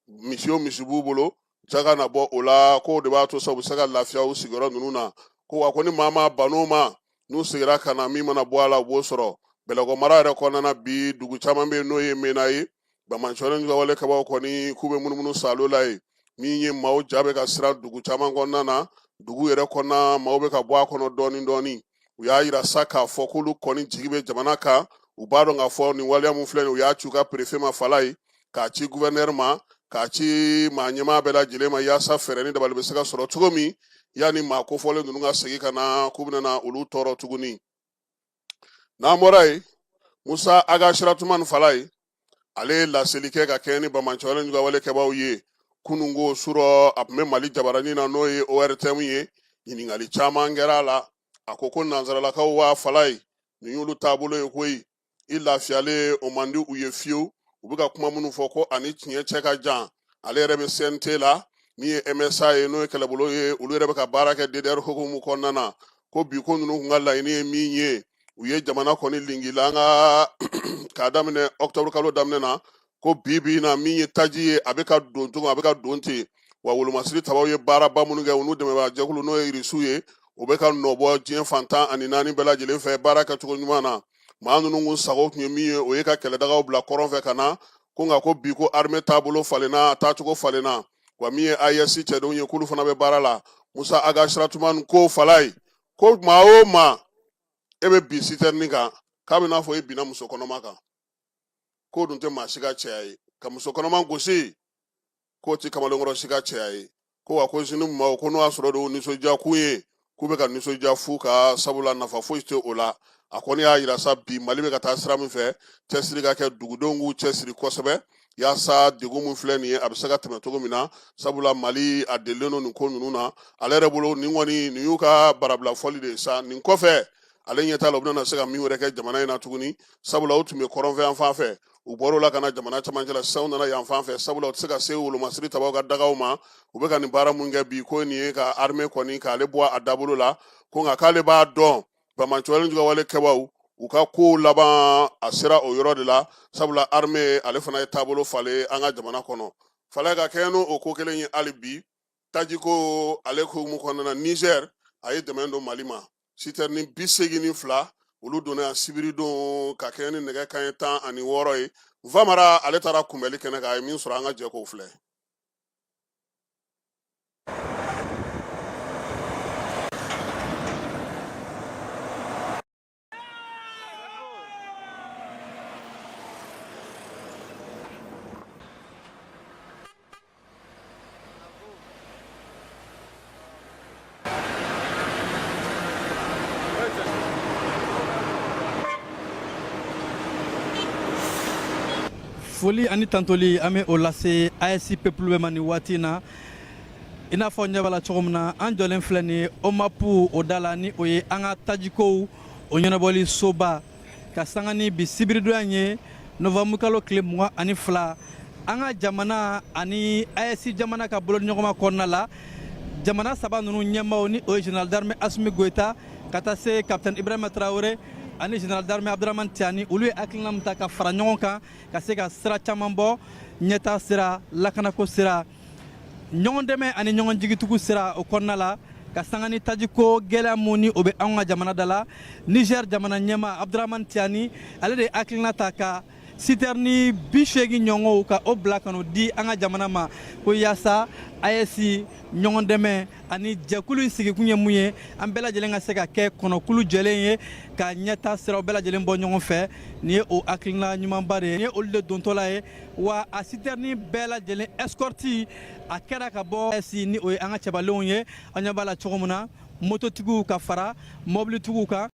misi o misi b'u bolo jaga na bɔ o la k'o de b'a to sa u bɛ se ka lafiya u sigiyɔrɔ ninnu na ko wa ko ni maa ma ban'o ma n'u sigira ka na min mana bɔ a la u b'o sɔrɔ bɛlɛkɔ mara yɛrɛ kɔnɔna na bi dugu caman bɛ yen n'o ye mena ye bamanancuwalen juguya wale kɛbaaw kɔni k'u bɛ munumunu salo la ye min ye maaw ja bɛ ka siran dugu caman kɔnɔna na dugu yɛrɛ kɔnɔna maaw bɛ ka bɔ a kɔnɔ dɔɔni dɔɔni u y'a yira sa k'a fɔ k'olu kɔni jigi bɛ jamana kan u b'a dɔn k'a fɔ nin waleya min filɛ nin u y'a ci u ka perefe ma fala ye k'a ci guvɛrnɛri ma k'a ci maa ɲɛmaa bɛɛ lajɛlen ma yaasa fɛɛrɛ ni dabali bɛ se ka sɔrɔ cogo min yanni maa kofɔlen ninnu ka segin ka na k'u bɛna olu tɔɔrɔ tuguni n'an bɔra yen musa aga siratuman fala ye ale ye laseli kɛ ka kɛ ni bamanancuwalen juguya wale kɛbaaw ye kunungo surɔ a tun bɛ mali jabaranin na n'o ye ORTM ye ɲininkali caman kɛra a la a ko nanzaralakaw waa fala ye nin y'olu taabolo ye koyi i lafiyalen o man di u ye fiyewu u bɛ ka kuma minnu fɔ ko ani tiɲɛ cɛ ka jan ale yɛrɛ bɛ CNT la min ye MSA ye n'o ye kɛlɛbolo ye olu yɛrɛ bɛ ka baara kɛ DDR hukumu kɔnɔna na ko bi ko ninnu kun ka laɲini ye min ye u ye jamana kɔni lingila an ka k'a daminɛ octobre kalo daminɛ na ko bi na min ye taji ye a bɛ ka don cogo a bɛ ka don ten wa wolomasiri tabaw ye baaraba minnu kɛ u n'u dɛmɛbaga jɛkulu n'o ye irisiw ye o bɛ ka nɔbɔ diɲɛ fantan ani naani bɛɛ lajɛlen fɛ baara kɛcogo ɲuman na maa ninnu kun sago tun ye min ye o ye ka kɛlɛdagaw bila kɔrɔn fɛ ka na ko nka ko bi ko armée taabolo falenna a taacogo falenna wa min ye AES cɛdenw ye k'olu fana bɛ baara la musa aga siratuman ko fala ye ko maa o maa e bɛ bi sitɛrinin kan k'a bɛ n'a fɔ e binna muso kɔnɔma kan k'o dun tɛ maa si ka cɛya ye ka muso kɔnɔma gosi k'o tɛ kamalenkɔrɔ si ka cɛya ye ko wa ko sini maaw ko n'o y'a sɔrɔ de o nisɔndiya kun ye k'u bɛ ka nisɔndiya fu ka sabula nafa foyi tɛ o la a kɔni y'a yira sa bi mali bɛ ka taa sira min fɛ cɛsiri ka kɛ dugudenw k'u cɛsiri kosɛbɛ yaasa degun min filɛ nin ye a bɛ se ka tɛmɛ cogo min na sabula mali a delilen don nin ko ninnu na ale yɛrɛ bolo nin kɔni nin y'u ka barabila fɔli de ye sa nin kɔfɛ ale ɲɛ t'a la u bɛna se ka min wɛrɛ kɛ jamana in na tuguni sabula u tun bɛ kɔrɔnfɛ yan fan fɛ u bɔr'o la ka na jamana camancɛ la sisan u nana yan fan fɛ sabula u tɛ se ka se wolomasiri tabaw ka dagaw ma u bɛ ka nin baara mun kɛ bi ko nin ye ka armée kɔni k'ale bɔ a dabolo la ko nka k'ale b'a dɔn bamanancuwalen juguya wale kɛbaaw u ka kow laban a sera o yɔrɔ de la sabula armée ale fana ye taabolo falen an ka jamana kɔnɔ fala ka kɛ n'o ko kelen ye hali bi tajiko ale hukumu kɔnɔna na Niger a ye dɛmɛ don Mali ma citerne 82 olu donna yan sibiridon ka kɛ ni nɛgɛ kanɲɛ 16 ye Vamara ale taara kunbɛli kɛnɛ kan a ye min sɔrɔ an ka jɛ k'o filɛ. Foli ani tantoli an bɛ o lase AES peuple bɛɛ ma nin waati in na i n'a fɔ ɲɛ b'a la cogo min na an jɔlen filɛ nin ye OMAPU o da la ni o ye an ka tajikow o ɲɛnabɔli soba ka sanga ni bi sibiridonya ye novembre kalo tile 22 an ka jamana ani AES jamana ka boloɲɔgɔnma kɔnɔna la jamana saba ninnu ɲɛmaaw ni o ye général d'armée Assimi Goïta ka taa se capitaine Ibrahima Traoré ani général d'armée Abdramane Tiani olu ye hakilina min ta ka fara ɲɔgɔn kan ka se ka sira caman bɔ ɲɛtaa sira lakanako sira ɲɔgɔn dɛmɛ ani ɲɔgɔn jigitugu sira o kɔnɔna la ka sanga ni tajiko gɛlɛya mun ni o bɛ anw ka jamana da la Niger jamana ɲɛmaa Abdramane Tiani ale de ye hakilina ta ka citerne 80 ɲɔgɔnw ka o bila ka n'o di an ka jamana ma ko yaasa AES ɲɔgɔn dɛmɛ ani jɛkulu in sigikun ye mun ye an bɛɛ lajɛlen ka se ka kɛ kɔnɔkulu jɛlen ye ka ɲɛtaa siraw bɛɛ lajɛlen bɔ ɲɔgɔn fɛ nin ye o hakilina ɲumanba de ye nin ye olu de dontɔla ye wa a citerne bɛɛ lajɛlen escorte a kɛra ka bɔ AES ni o ye an ka cɛbalenw ye an ɲɛ b'a la cogo min na mototigiw ka fara mobilitigiw kan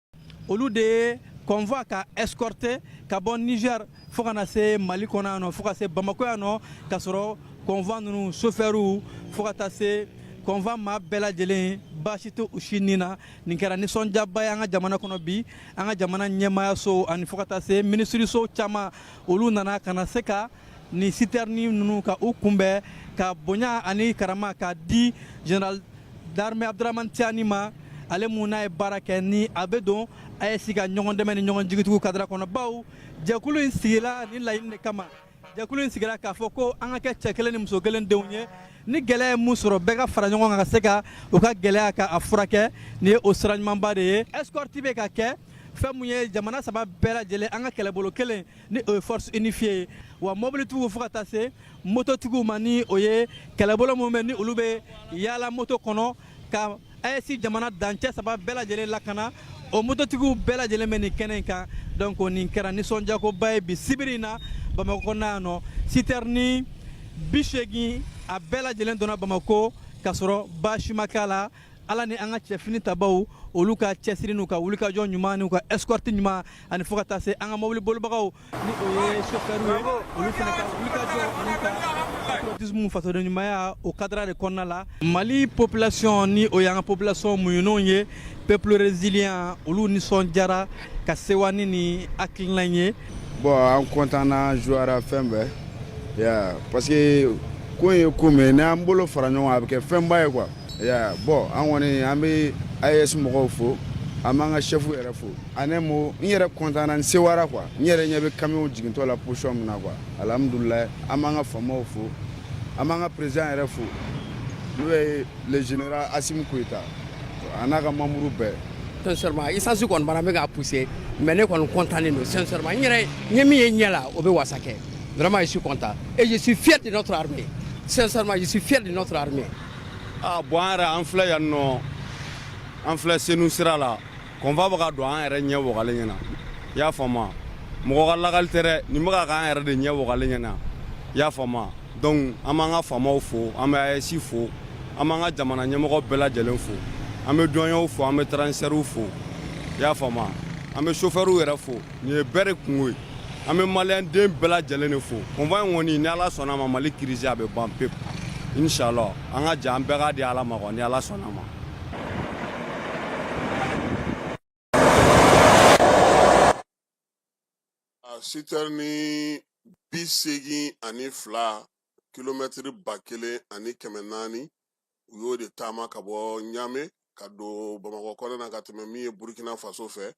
olu de ye convoi ka escorter ka bɔ Niger fo ka na se Mali kɔnɔ yan nɔ fo ka se Bamako yan nɔ ka sɔrɔ convoi ninnu chauffeurs fo ka taa se convoi maa bɛɛ lajɛlen baasi tɛ u si nin na nin kɛra nisɔndiyaba ye an ka jamana kɔnɔ bi an ka jamana ɲɛmaayaso ani fo ka taa se minisiriso caman olu nana ka na se ka nin citerne ninnu ka u kunbɛn ka bonya ani karama ka di général d'armée Abdramane Tiani ma ale mun n'a ye baara kɛ ni a bɛ don AES ka ɲɔgɔn dɛmɛ ni ɲɔgɔn jigitigiw kadira kɔnɔ bawo jɛkulu in sigila ni laɲini de kama jɛkulu in sigira k'a fɔ ko an ka kɛ cɛ kelen ni muso kelen denw ye ni gɛlɛya ye mun sɔrɔ bɛɛ ka fara ɲɔgɔn kan ka se ka u ka gɛlɛya ka a furakɛ nin ye o sira ɲumanba de ye escorte bɛ ka kɛ fɛn mun ye jamana saba bɛɛ lajɛlen an ka kɛlɛbolo kelen ni o ye force unifiée ye wa mobilitigiw fo ka taa se mototigiw ma ni o ye kɛlɛbolo mun bɛ ni olu bɛ yaala moto kɔnɔ ka AES jamana dancɛ saba bɛɛ lajɛlen lakana o mototigiw bɛɛ lajɛlen bɛ nin kɛnɛ in kan donc nin kɛra nisɔndiyakoba ye bi sibiri in na Bamako kɔnɔna yan nɔ citerne 80 a bɛɛ lajɛlen donna Bamako ka sɔrɔ baasi ma k'a la ala ni an ka cɛfini tabaw olu ka cɛsiri n'u ka wulikajɔ ɲuman n'u ka escorte ɲuman ani fo ka taa se an ka mobili bolibagaw ni o ye chauffeur ye olu fana ka wulikajɔ ani ka patriotisme fasoden ɲumanya o kadira de kɔnɔna la Mali population ni o y'an ka population muɲunnenw ye peuple résilient olu nisɔndiyara ka sewa ni nin hakilina in ye bon an content na jouera fɛn bɛɛ yeah parce que ko ye ko mɛ n'an bolo fara ɲɔgɔn a bɛ kɛ fɛnba ye quoi yeah bon an kɔni an bɛ AES mɔgɔw fo an b'an ka chef yɛrɛ fo ani mo n yɛrɛ content na n sewara quoi n yɛrɛ ɲɛ bɛ camion jigintɔ la position min na quoi alhamdulilayi an b'an ka faamaw fo an b'an ka président yɛrɛ fo n'o ye le général Assimi Goïta a n'a ka membre bɛɛ. Sincèrement essence kɔni bana bɛ k'a pousser mais ne kɔni content don sincèrement n yɛrɛ n ye min ye ɲɛ la o bɛ wasa kɛ vraiment je suis content et je suis fier de notre armée sincèrement je suis fier de notre armée. Ah bon an yɛrɛ an filɛ yan nɔ an filɛ Senu sira la convoi bɛ ka don an yɛrɛ ɲɛ wagalen ɲɛna i y'a faamu mɔgɔ ka lagali tɛ dɛ nin bɛ ka k'an yɛrɛ de ɲɛ wagalen ɲɛna i y'a faamu donc an b'an ka faamaw fo an bɛ AES fo an b'an ka jamana ɲɛmɔgɔ bɛɛ lajɛlen fo an bɛ douaniers fo an bɛ transitaires fo i y'a faamu an bɛ chauffeurs yɛrɛ fo nin ye bɛɛ de kungo ye an bɛ maliyɛn den bɛɛ lajɛlen de fo convoi in kɔni ni ala sɔnna a ma Mali crise a bɛ ban pewu inshallah an ka jɛ an bɛɛ ka di ala ma ni ala sɔnna a ma. citerne 82 kilomɛtiri 1400 u y'o de taama ka bɔ Ɲame ka don Bamakɔ kɔnɔ na ka tɛmɛ min ye Burkina Faso fɛ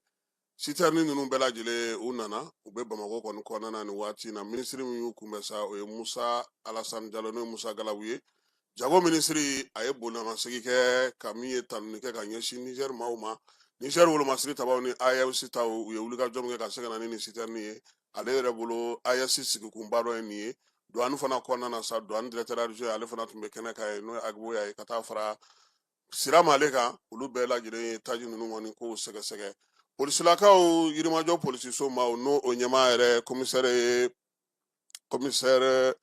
citerne ninnu bɛɛ lajɛlen u nana u bɛ Bamakɔ kɔni kɔnɔna na nin waati na ministre min y'u kunbɛn sa o ye Musa Alassane Diallo n'o ye Musa Galabu ye jago ministre a ye bolimasegin kɛ ka min ye tanuni kɛ ka ɲɛsin Niger maaw ma Niger wolomasiri tabaw ni AES taw u ye wulikajɔ min kɛ ka se ka na ni nin citerne ye ale yɛrɛ bolo AES sigikunba dɔ ye nin ye douane fana kɔnɔna na sa douane directeur adjoint ale fana tun bɛ kɛnɛ kan ye n'o ye Agboya ye ka taa fara Sirama ale kan olu bɛɛ lajɛlen ye taji ninnu kɔni k'o sɛgɛsɛgɛ polisilakaw Yirimajɔ polisiso ma n'o o ɲɛmaa yɛrɛ commissaire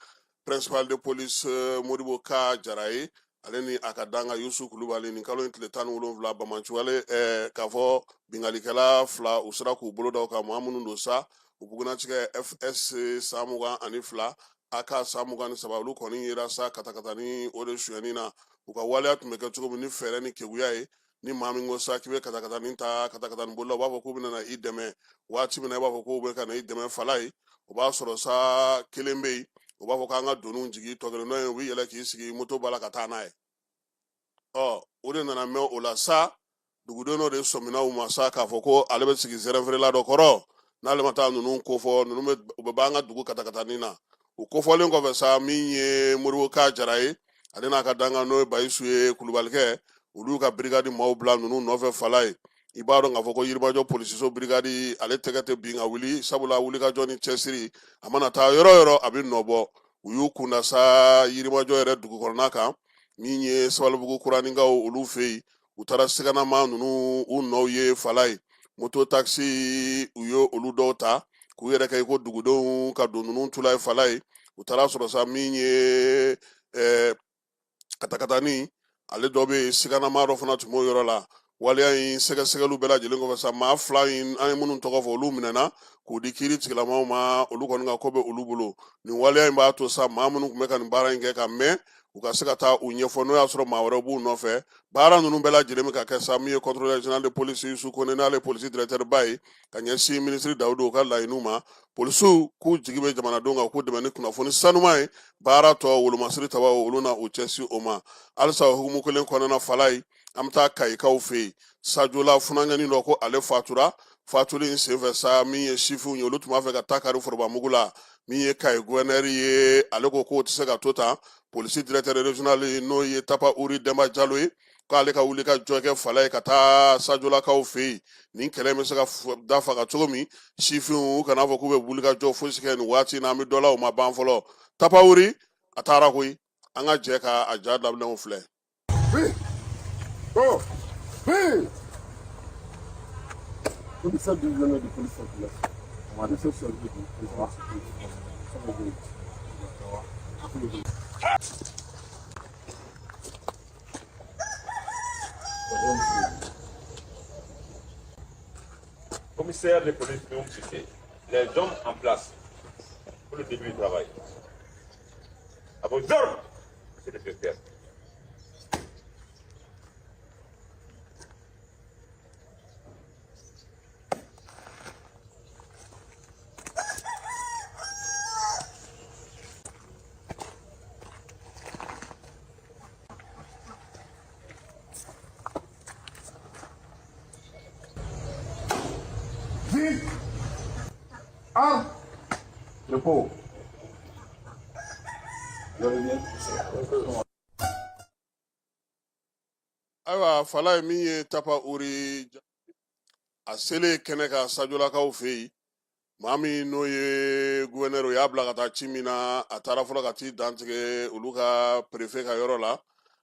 principal de police Modibo Ka Jara ye ale ni a ka danga Yusu Kulubali nin kalo in tile 17 Bamantu ale k'a fɔ bingalikɛla 2 u sera k'u bolo da o kan maa minnu don sa u bugunatigɛ FS 122 AK 123 olu kɔni yera sa katakata ni o de suyɛni na u ka waleya tun bɛ kɛ cogo min ni fɛɛrɛ ni keguya ye ni maa min ko sa k'i bɛ katakatanin ta katakatanin bolila u b'a fɔ k'u bɛna na i dɛmɛ waati min na i b'a fɔ k'u bɛ ka na i dɛmɛ fala ye o b'a sɔrɔ sa kelen bɛ yen u b'a fɔ k'an ka doniw jigi tɔ kelen n'o ye u bɛ yɛlɛ k'i sigi moto b'a la ka taa n'a ye o de nana mɛn o la sa dugudenw dɔ de sɔminna u ma sa k'a fɔ ko ale bɛ sigi zɛrɛnfeerela dɔ kɔrɔ n'ale ma taa ninnu kofɔ ninnu u bɛ b'an ka dugu katakatanin na o kofɔlen kɔfɛ sa min ye Modibo Ka Jara ye ale n'a ka danga n'o ye Bayisu ye Kulubalikɛ olu ka brigade maaw bila ninnu nɔfɛ fala ye i b'a dɔn k'a fɔ ko Yirimajɔ polisiso brigade ale tɛgɛ tɛ bin ka wuli sabula wulikajɔ ni cɛsiri a mana taa yɔrɔ o yɔrɔ a bɛ nɔbɔ u y'u kunda sa Yirimajɔ yɛrɛ dugu kɔnɔna kan min ye Sabalibugu Kuraninkaw olu fɛ yen u taara siganama ninnu u nɔw ye fala ye moto taxi u ye olu dɔw ta k'u yɛrɛ kɛ i ko dugudenw ka don ninnu tula ye fala ye u taara sɔrɔ sa min ye katakatani ale dɔ bɛ yen siganama dɔ fana tun b'o yɔrɔ la waleya in sɛgɛsɛgɛliw bɛɛ lajɛlen kɔfɛ sa maa 2 in an ye minnu tɔgɔ fɔ olu minɛna k'u di kiiri tigilamaw ma olu kɔni ka ko bɛ olu bolo nin waleya in b'a to sa maa minnu tun bɛ ka nin baara in kɛ ka mɛn u ka se ka taa u ɲɛfɔ n'o y'a sɔrɔ maa wɛrɛw b'u nɔfɛ baara ninnu bɛɛ lajɛlen bɛ ka kɛ sa min ye contrôleur général de police Yusu Kone n'ale polisi directeur ba ye ka ɲɛsin ministre Dawudu ka laɲiniw ma polisiw k'u jigi bɛ jamanadenw kan k'u dɛmɛ ni kunnafoni sanuman ye baara tɔ wolomasiri tabaw olu na u cɛsiri o ma halisa o hukumu kelen kɔnɔna fala ye an bɛ taa Kayikaw fɛ yen Sajola funankɛnin dɔ ko ale fatura fatuli in senfɛ sa min ye sifinw ye olu tun b'a fɛ ka taa kari forobamugu la min ye Kayi gouverneur ye ale ko k'o tɛ se ka to tan polisi directeur régional n'o ye Tapa Uri Demba Jalo ye k'ale ka wuli ka jɔ kɛ fala ye ka taa Sajolakaw fɛ yen nin kɛlɛ bɛ se ka dafa ka cogo min sifinw kana fɔ k'u bɛ wuli ka jɔ fosi kɛ nin waati in na an bɛ dɔ la o ma ban fɔlɔ Tapa Uri a taara koyi an ka jɛ ka a ja dabilenw filɛ. Commissaire divisionnaire de police populaire. On va laisser sur le Commissaire de police, les hommes en place pour le début du travail. À vos ordres, c'est le secrétaire. Repos. Ayiwa fala ye min ye Tapa Uri a selen kɛnɛ kan Sajolakaw fɛ yen maa min n'o ye gouverneur o y'a bila ka taa ci min na a taara fɔlɔ ka t'i dantigɛ olu ka préfet ka yɔrɔ la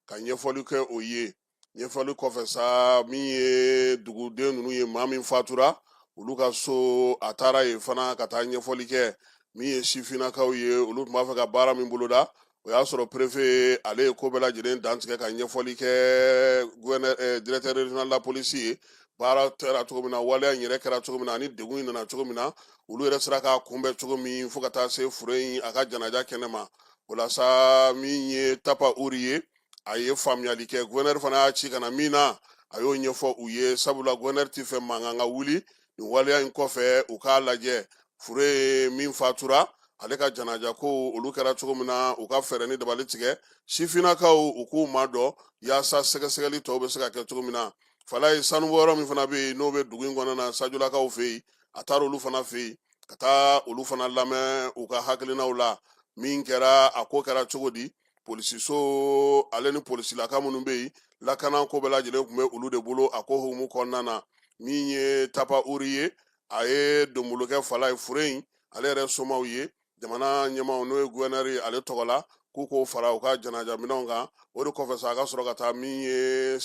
ka ɲɛfɔli kɛ o ye ɲɛfɔli kɔfɛ sa min ye duguden ninnu ye maa min fatura olu ka so a taara yen fana ka taa ɲɛfɔli kɛ min ye sifinnakaw ye olu tun b'a fɛ ka baara min boloda o y'a sɔrɔ préfet ale ye ko bɛɛ lajɛlen dantigɛ ka ɲɛfɔli kɛ gouverneur directeur régional de la police ye baara kɛra cogo min na waleya in yɛrɛ kɛra cogo min na ani degun in nana cogo min na olu yɛrɛ sera k'a kunbɛn cogo min fo ka taa se fure in a ka janaja kɛnɛ ma o la sa min ye Tapa Uri ye a ye faamuyali kɛ gouverneur fana y'a ci ka na min na a y'o ɲɛfɔ u ye sabula gouverneur tɛ fɛ mankan ka wuli nin waleya in kɔfɛ u k'a lajɛ fure ye min fatura ale ka janaja ko olu kɛra cogo min na u ka fɛɛrɛ ni dabali tigɛ sifinnakaw u k'u ma dɔn yaasa sɛgɛsɛgɛli tɔw bɛ se ka kɛ cogo min na fala ye sanu wɔɔrɔ min fana bɛ yen n'o bɛ dugu in kɔnɔna na sajulakaw fɛ yen a taara olu fana fɛ yen ka taa olu fana lamɛn u ka hakilinaw la min kɛra a ko kɛra cogo di polisiso ale ni polisilaka minnu bɛ yen lakana ko bɛɛ lajɛlen tun bɛ olu de bolo a ko hukumu kɔnɔna na min ye tapa uri ye a ye donbolokɛ fala ye fure in ale yɛrɛ somaw ye jamana ɲɛmaw n'o ye guvɛnɛri ale tɔgɔ la k'u k'o fara u ka janaja minɛnw kan o de kɔfɛ sa a ka sɔrɔ ka taa min ye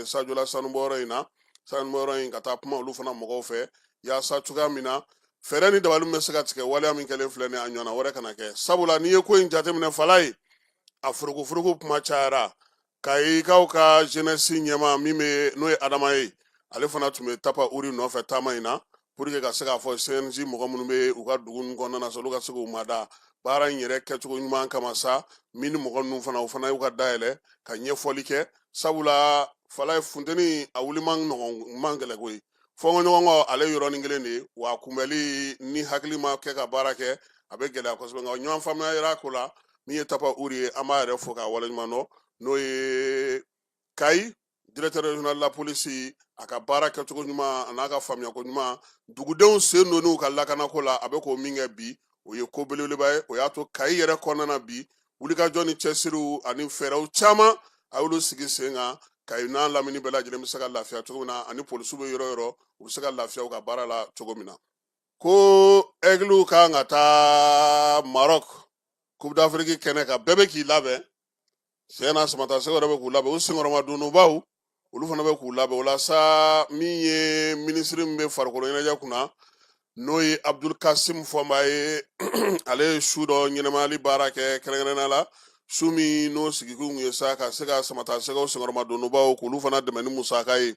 sajula sanubɔyɔrɔ in na sanubɔyɔrɔ in ka taa kuma olu fana mɔgɔw fɛ yaasa cogoya min na fɛɛrɛ ni dabali bɛ se ka tigɛ waleya min kɛlen filɛ ni a ɲɔgɔnna wɛrɛ kana kɛ sabula n'i ye ko in jateminɛ fala ye a furugufurugu kuma cayara ka ikaw ka jeunesse ɲɛma min bɛ n'o ye adama ye ale fana tun bɛ tapa uri nɔfɛ taama in na pour que ka se k'a fɔ CNJ mɔgɔ minnu bɛ u ka dugu ninnu kɔnɔna na sa olu ka se k'u mada baara in yɛrɛ kɛcogo ɲuman kama sa min ni mɔgɔ ninnu fana o fana y'u ka dayɛlɛ ka ɲɛfɔli kɛ sabula fala ye funteni a wuli man gɛlɛ koyi fɔnkɔɲɔgɔnkɔ ale yɔrɔnin kelen de ye wa kunbɛli ni hakili ma kɛ ka baara kɛ a bɛ gɛlɛya kosɛbɛ nka ɲɔgɔn faamuya yera ko la min ye tapa uri ye an b'a yɛrɛ fo k'a waleɲuman dɔn n'o ye kayi directeur régional de la police a ka baara kɛcogo ɲuman a n'a ka faamuyako ɲuman dugudenw sen donn'u ka lakanako la a bɛ k'o min kɛ bi o ye ko belebeleba ye o y'a to kayi yɛrɛ kɔnɔna na bi wulikajɔ ni cɛsiriw ani fɛɛrɛw caman a y'olu sigi sen kan kayi n'a lamini bɛɛ lajɛlen bɛ se ka lafiya cogo min na ani polisiw bɛ yɔrɔ yɔrɔ u bɛ se ka lafiya u ka baara la cogo min na ko aigliw kan ka taa Maroc Coupe d'Afrique kɛnɛ kan bɛɛ bɛ k'i labɛn tiɲɛ na Samata Seko yɛrɛ bɛ k'u labɛn u senkɔrɔma donnobaw olu fana bɛ k'u labɛn o la sa min ye minisiri min bɛ farikolo ɲɛnajɛ kunna n'o ye Abdul Kasim Fɔnba ye ale ye su dɔ ɲɛnɛmayali baara kɛ kɛrɛnkɛrɛnnenya la su min n'o sigikun ye sa ka se ka Samata Seko senkɔrɔma donnobaw k'olu fana dɛmɛ ni musaka ye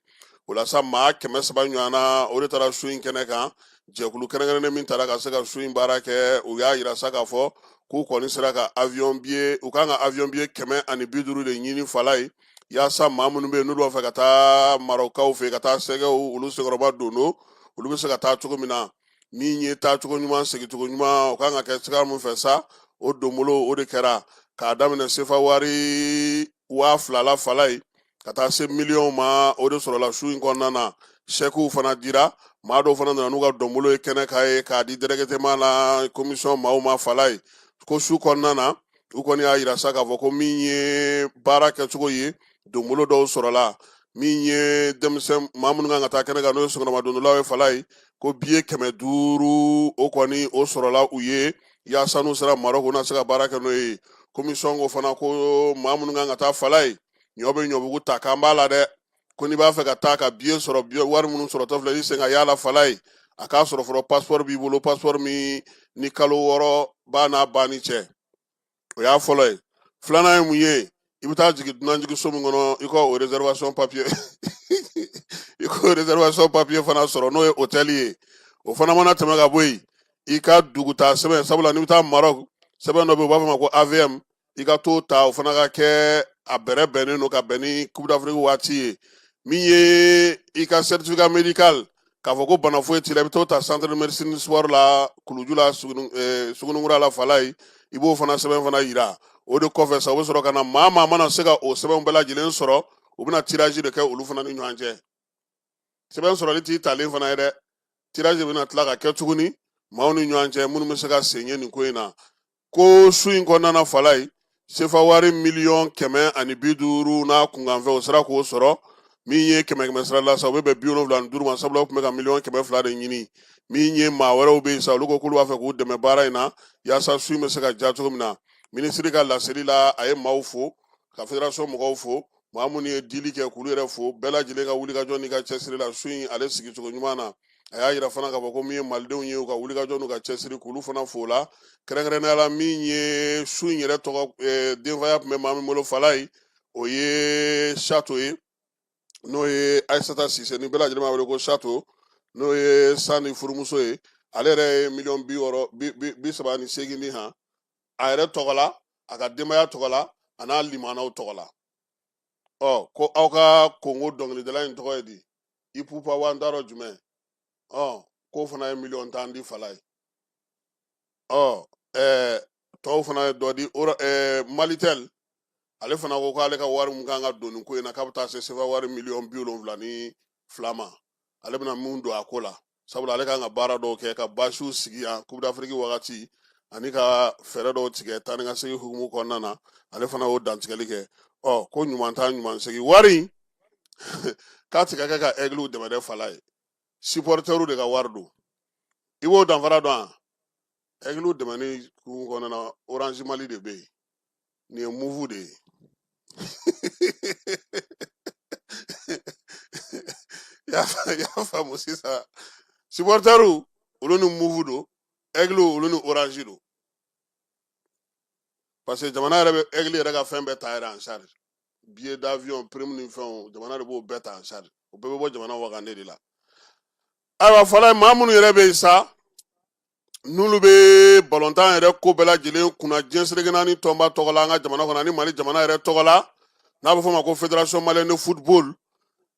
o la sa maa 300 ɲɔgɔnna o de taara su in kɛnɛ kan jɛkulu kɛrɛnkɛrɛnnen min taara ka se ka su in baara kɛ u y'a yira sa k'a fɔ k'u kɔni sera ka avion billet u kan ka avion billet 150 de ɲini fala ye yaasa maa minnu bɛ yen n'olu b'a fɛ ka taa Marocaw fɛ ka taa sɛgɛw olu senkɔrɔma donno olu bɛ se ka taa cogo min na min ye taacogo ɲuman segicogo ɲuman o kan ka kɛ sira min fɛ sa o donbolo o de kɛra k'a daminɛ sefa wari 2000 la fala ye ka taa se miliyɔn ma o de sɔrɔla su in kɔnɔna na sɛkiw fana dira maa dɔw fana nana n'u ka donbolo ye kɛnɛ kan ye k'a di dɛrɛgɛtema la komisiyɔn maaw ma fala ye ko su kɔnɔna na u kɔni y'a yira sa k'a fɔ ko min ye baara kɛcogo ye donbolo dɔw sɔrɔla min ye denmisɛn maa minnu kan ka taa kɛnɛ kan n'o ye sokɔnɔma dondolaw ye fala ye ko billet 500 o kɔni o sɔrɔla u ye yaasa n'u sera Maroc u na se ka baara kɛ n'o ye komisiyɔn ko fana ko maa minnu kan ka taa fala ye ɲɔ bɛ ɲɔbugu ta k'an b'a la dɛ ko n'i b'a fɛ ka taa ka billet sɔrɔ wari minnu sɔrɔtɔ filɛ i sen ka y'a la fala ye a k'a sɔrɔ fɔlɔ passeport b'i bolo passeport min ni kalo 6 b'a n'a banni cɛ o y'a fɔlɔ ye filanan ye mun ye i bɛ taa jigin dunanjigiso min kɔnɔ i ka o réservation papier i k'o réservation papier fana sɔrɔ n'o ye hôtel ye o fana mana tɛmɛ ka bɔ yen i ka dugutaa sɛbɛn sabula n'i bɛ taa Maroc sɛbɛn dɔ bɛ yen u b'a fɔ ma ko AVM i ka t'o ta o fana ka kɛ a bɛrɛ bɛnnen don ka bɛn ni Coupe d'Afrique waati ye min ye i ka certificat médical k'a fɔ ko bana foyi t'i la i bɛ t'o ta centre de médecine sport la Kuluju la Sugununkura la fala ye i b'o fana sɛbɛn fana yira o de kɔfɛ sa u bɛ sɔrɔ ka na maa mana se ka o sɛbɛn bɛɛ lajɛlen sɔrɔ u bɛna tirage de kɛ olu fana ni ɲɔgɔn cɛ sɛbɛn sɔrɔli t'i talen fana ye dɛ tirage bɛna tila ka kɛ tuguni maaw ni ɲɔgɔn cɛ minnu bɛ se ka sen ye nin ko in na ko su in kɔnɔna na fala ye sefa wari 150 n'a kunkanfɛ o sera k'o sɔrɔ min ye 100 sira la sa u bɛ bɛn 75 ma sabula u tun bɛ ka 1,200,000 de ɲini min ye maa wɛrɛw bɛ yen sa olu ko k'olu b'a fɛ k'u dɛmɛ baara in na yaasa su in bɛ se ka ja cogo min na minisiri ka laseli la a ye maaw fo ka fédération mɔgɔw fo maa minnu ye dili kɛ k'olu yɛrɛ fo bɛɛ lajɛlen ka wulikajɔ n'i ka cɛsiri la su in ale sigicogo ɲuman na a y'a yira fana k'a fɔ ko min ye malidenw ye u ka wulikajɔ n'u ka cɛsiri k'olu fana fo la kɛrɛnkɛrɛnnenya la min ye su in yɛrɛ tɔgɔ denfaya tun bɛ maa min bolo fala ye o ye Chateau ye n'o ye Aissata Cissé ni bɛɛ lajɛlen b'a wele ko Chateau n'o ye Sani furumuso ye ale yɛrɛ ye 1,38 di han a yɛrɛ tɔgɔ la a ka denbaya tɔgɔ la a n'a limanaw tɔgɔ la ko aw ka Kongo dɔnkilidala in tɔgɔ ye di Ipupa wa n t'a dɔn jumɛn k'o fana ye 1,10 di fala ye tɔw fana ye dɔ di Malitel ale fana ko k'ale ka wari mun kan ka don nin ko in na k'a bɛ taa se sefa wari $70,000 ni 2 ma ale bɛna mun don a ko la sabula ale kan ka baara dɔw kɛ ka basiw sigi yan Coupe d'Afrique wagati ani ka fɛɛrɛ dɔw tigɛ taa ni ka segin hukumu kɔnɔna na ale fana y'o dantigɛli kɛ ko ɲuman ta ɲuman segin wari k'a ti ka kɛ ka aigle dɛmɛ dɛ fala ye supporteru de ka wari don i b'o danfara dɔn a aigle dɛmɛni hukumu kɔnɔna na Orange Mali de bɛ yen nin ye move de ye y'a faamu sisan supporteru olu ni move don aigle olu ni Orange don parce que jamana yɛrɛ bɛ aigle yɛrɛ ka fɛn bɛɛ ta yɛrɛ en charge billet d'avion prime ni fɛnw jamana de b'o bɛɛ ta en charge o bɛɛ bɛ bɔ jamana wagande de la ayiwa fɔlɔ maa minnu yɛrɛ bɛ yen sa n'olu bɛ balontan yɛrɛ ko bɛɛ lajɛlen kunna diɲɛ seleke naani tɔnba tɔgɔ la an ka jamana kɔnɔ ani Mali jamana yɛrɛ tɔgɔ la n'a bɛ fɔ o ma ko Fédération Malienne de Football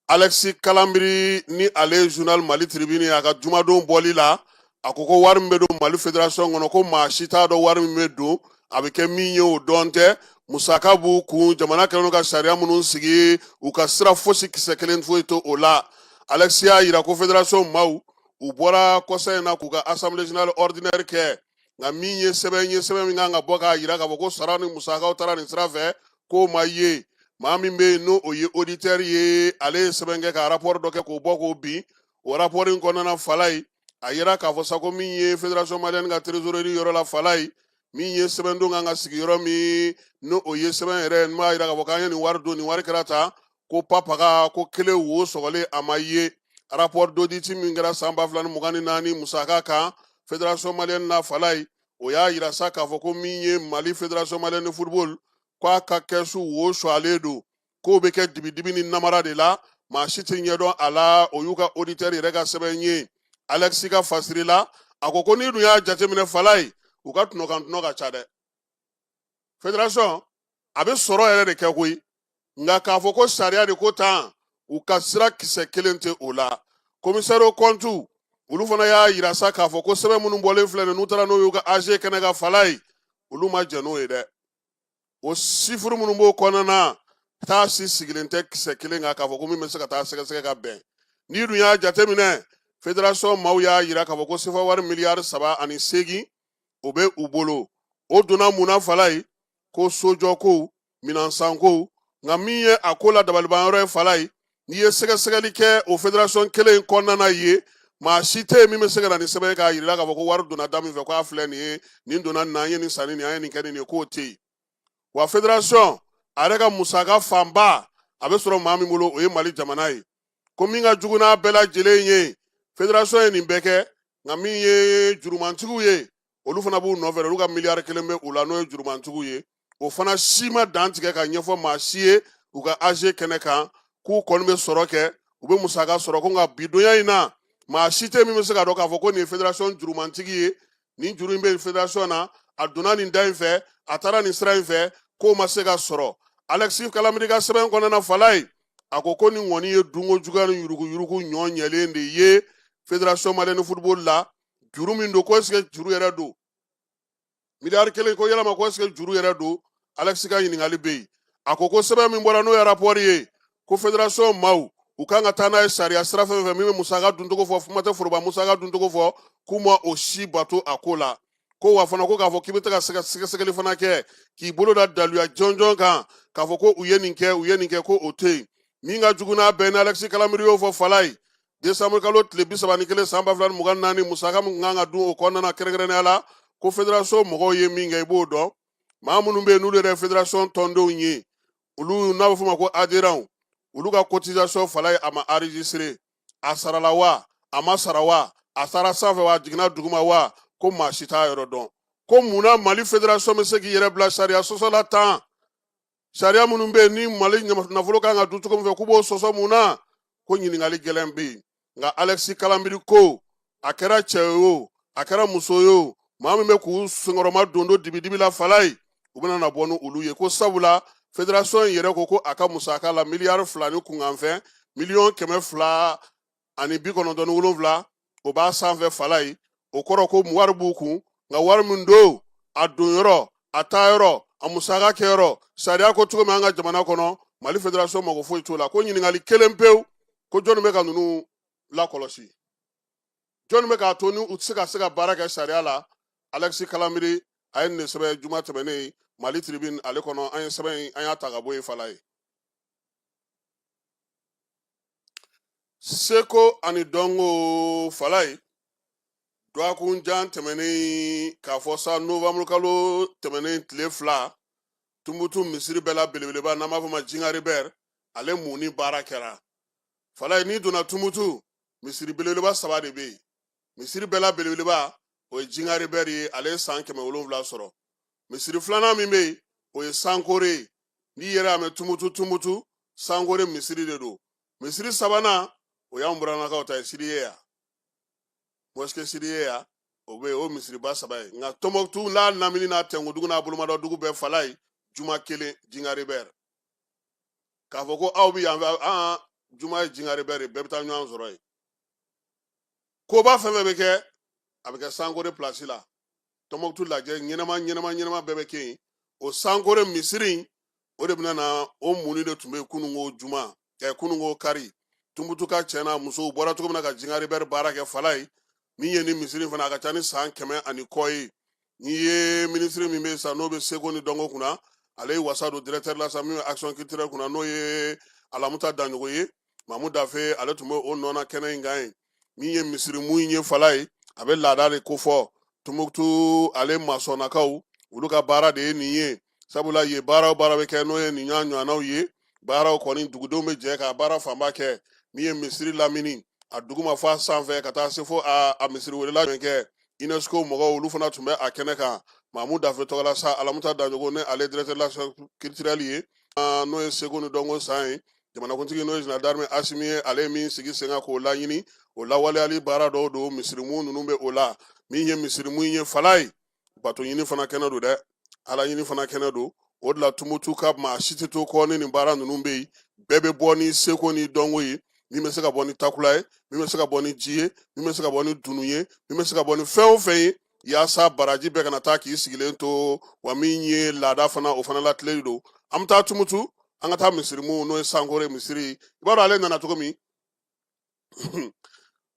Alexis Kalambiri ni ale journal Mali Tribune a ka jumadon bɔli la a ko wari min bɛ don Mali Fédération kɔnɔ ko maa si t'a dɔn wari min bɛ don a bɛ kɛ min ye o dɔn tɛ musaka b'u kun jamana kɛlen don ka sariya minnu sigi u ka sira fosi kisɛ kelen foyi to o la Alexis y'a jira ko Fédération maaw u bɔra kɔsa in na k'u ka Assemblée Générale ordinaire kɛ nka min ye sɛbɛn min kan ka bɔ k'a jira k'a fɔ ko sara ni musakaw taara nin sira fɛ k'o ma ye maa min bɛ yen n'o ye auditeur ye ale ye sɛbɛn kɛ ka rapport dɔ kɛ k'o bɔ k'o bin o rapport in kɔnɔna fala ye a yira k'a fɔ sa ko min ye Fédération Malienne ka trésorerie yɔrɔ la fala ye min ye sɛbɛndon kan ka sigi yɔrɔ min n'o ye sɛbɛn yɛrɛ n b'a jira k'a fɔ k'an ye nin wari don nin wari kɛra ta ko papaga ko kelen wo sɔgɔlen a ma ye rapport d'audit min kɛra san 2024 musaka kan Fédération Malienne na fala ye o y'a jira sa k'a fɔ ko min ye Mali Fédération Malienne de Football k'a ka kɛsu wo sualen don k'o bɛ kɛ dibidibi ni namara de la maa si tɛ ɲɛdɔn a la o y'u ka auditeur yɛrɛ ka sɛbɛn ye Alexis ka fasiri la a ko n'i dun y'a jateminɛ fala ye u ka tunɔ ka ca dɛ Fédération a bɛ sɔrɔ yɛrɛ de kɛ koyi nka k'a fɔ ko sariya de ko tan u ka sira kisɛ kelen tɛ o la commissaire aux comptes olu fana y'a jira sa k'a fɔ ko sɛbɛn minnu bɔlen filɛ nin n'u taara n'o y'u ka AG kɛnɛ ka fala ye olu ma jɛn n'o ye dɛ o sifuru minnu b'o kɔnɔna na taa si sigilen tɛ kisɛ kelen kan k'a fɔ ko min bɛ se ka taa sɛgɛsɛgɛ ka bɛn n'i dun y'a jateminɛ Fédération maaw y'a jira k'a fɔ ko sefa wari $3.8 o bɛ u bolo o donna mun na fala ye ko sojɔko minɛnsanko nka min ye a ko la dabalibanyɔrɔ ye fala ye n'i ye sɛgɛsɛgɛli kɛ o Fédération kelen in kɔnɔna ye maa si tɛ yen min bɛ se ka na ni sɛbɛn k'a jira k'a fɔ ko wari donna da min fɛ k'a filɛ nin ye nin donna nin na an ye nin sanni nin an ye nin kɛ nin ye k'o tɛ yen wa Fédération a yɛrɛ ka musaka fanba a bɛ sɔrɔ maa min bolo o ye Mali jamana ye ko min ka jugu n'a bɛɛ lajɛlen ye Fédération ye nin bɛɛ kɛ nka min ye jurumantigiw ye olu fana b'u nɔfɛ olu ka miliyari 1 bɛ u la n'o ye jurumantigiw ye o fana si ma dan tigɛ ka ɲɛfɔ maa si ye u ka AG kɛnɛ kan k'u kɔni bɛ sɔrɔ kɛ u bɛ musaka sɔrɔ ko nka bidonya in na maa si tɛ min bɛ se ka dɔn k'a fɔ ko nin ye Fédération jurumantigi ye nin juru in bɛ Fédération na a donna nin da in fɛ a taara nin sira in fɛ k'o ma se ka sɔrɔ Alexis Kalambiri ka sɛbɛn kɔnɔna fala ye a ko nin kɔni ye dunko juguya ni yuruguyurugu ɲɔ ɲɛlen de ye Fédération Malienne de Football la juru min don ko est-ce que juru yɛrɛ don miliyari 1 ko yalama ko est-ce que juru yɛrɛ don Alexis ka ɲininkali bɛ yen a ko sɛbɛn min bɔra n'o ye rapport ye ko Fédération maaw u kan ka taa n'a ye sariya sira fɛn fɛn min bɛ musaka duncogo fɔ kuma tɛ foroba musaka duncogo fɔ k'u ma o si bato a ko la ko wa fana ko k'a fɔ k'i bɛ taa ka sɛgɛsɛgɛli fana kɛ k'i bolo da daluya jɔnjɔn kan k'a fɔ ko u ye nin kɛ ko o tɛ yen min ka jugu n'a bɛɛ ni Alexis Kalambiri y'o fɔ fala ye décembre kalo tile 31 san 2024 musaka min kan ka dun o kɔnɔna kɛrɛnkɛrɛnnenya la ko Fédération mɔgɔw ye min kɛ i b'o dɔn maa minnu bɛ yen n'olu yɛrɛ Fédération tɔndenw ye olu n'a bɛ fɔ o ma ko adhérents olu ka cotisation fala ye a ma enregistré a sarala wa a ma sara wa a taara sanfɛ wa a jiginna duguma wa ko maa si t'a yɔrɔ dɔn ko munna Mali Fédération bɛ se k'i yɛrɛ bila sariya sɔsɔ la tan sariya minnu bɛ yen ni Mali nafolo kan ka dun cogo min fɛ k'u b'o sɔsɔ mun na ko ɲininkali gɛlɛn bɛ yen nka Alexis Kalambiri ko a kɛra cɛ ye o a kɛra muso ye o maa min bɛ k'u senkɔrɔma don dibidibi la fala ye u bɛna na bɔ n'olu ye ko sabula Fédération in yɛrɛ ko a ka musaka la miliyari 2 ni kunkanfɛn $297 o b'a sanfɛ fala ye o kɔrɔ ko wari b'u kun nka wari min don a don yɔrɔ a taa yɔrɔ a musaka kɛyɔrɔ sariya ko cogo min an ka jamana kɔnɔ Mali fédération mago foyi t'o la ko ɲininkali kelen pewu ko jɔnni bɛ ka ninnu lakɔlɔsi jɔnni bɛ k'a to ni u tɛ se ka baara kɛ sariya la Alexis Kalamiri a ye nin sɛbɛn juma tɛmɛnen Mali Tribune ale kɔnɔ an ye sɛbɛn an y'a ta ka bɔ yen fala ye Seko ani Dɔngo fala ye dɔgɔkunjan tɛmɛnen k'a fɔ sa novembre kalo tɛmɛnen tile 2 Tumutu misiri bɛɛ la belebeleba n'an b'a fɔ ma Jingari Ber ale mun ni baara kɛra fala ye n'i donna Tumutu misiri belebeleba 3 de bɛ yen misiri bɛɛ la belebeleba o ye Jingari Ber ye ale ye san 700 sɔrɔ misiri filanan min bɛ yen o ye Sankore ye n'i yɛrɛ y'a mɛn Tumutu Sankore misiri de don misiri sabanan o y'anw buranakaw ta ye Siriyeya mosquée Siriyeya o bɛ yen o misiriba 3 ye nka Tɔnbukutu n'a Namini n'a Tɛnkudugu n'a Bolomadɔdugu bɛɛ fala ye juma kelen Jingari Ber k'a fɔ ko aw bɛ yan fɛ juma ye Jingari Ber ye bɛɛ bɛ taa ɲɔgɔn sɔrɔ yen koba fɛn fɛn bɛ kɛ a bɛ kɛ Sankore place la Tɔnbukutu lajɛ ɲɛnama bɛɛ bɛ kɛ yen o Sankore misiri o de bɛna na o muni de tun bɛ yen kununko juma kununko kari Tumutu ka cɛ n'a musow bɔra cogo min na ka Jingari Ber baara kɛ fala ye min ye ni misiri fana a ka ca ni san 100 ani kɔ ye n'i ye ministre min bɛ yen sa n'o bɛ Seko ni Dɔngo kunna ale ye wasa don directeur la sa min bɛ action culturelle kunna n'o ye Alamuta Danjogo ye Mamu Dafe ale tun bɛ o nɔ na kɛnɛ in kan ye min ye misiri mun ye fala ye a bɛ laada de ko fɔ Tumutu ale masɔnnakaw olu ka baara de ye nin ye sabula ye baara o baara bɛ kɛ n'o ye nin ɲɔgɔn ɲɔgɔnnaw ye baaraw kɔni dugudenw bɛ jɛ ka baara fanba kɛ min ye misiri lamini a dugu ma fɔ a sanfɛ ka taa se fo a misiri welela min kɛ UNESCO mɔgɔw olu fana tun bɛ a kɛnɛ kan Mamu Dafe tɔgɔ la sa Alamuta Danjogo ne ale directeur la culturelle ye n'o ye Seko ni Dɔngo san ye jamanakuntigi n'o ye général d'armée Asimi ye ale ye min sigi sen kan k'o laɲini o lawaleyali baara dɔw don misirimu ninnu bɛ o la min ye misirimu ye fala ye bato ɲini fana kɛnɛ don dɛ ala ɲini fana kɛnɛ don o de la Tumutu ka maa si tɛ to kɔ ni nin baara ninnu bɛ yen bɛɛ bɛ bɔ ni Seko ni Dɔngo ye min bɛ se ka bɔ ni Takula ye min bɛ se ka bɔ ni ji ye min bɛ se ka bɔ ni dunu ye min bɛ se ka bɔ ni fɛn o fɛn ye yaasa baraji bɛɛ kana taa k'i sigilen to wa min ye laada fana o fana latilen don an bɛ taa Tumutu an ka taa misirimu n'o ye Sankore misiri i b'a dɔn ale nana cogo min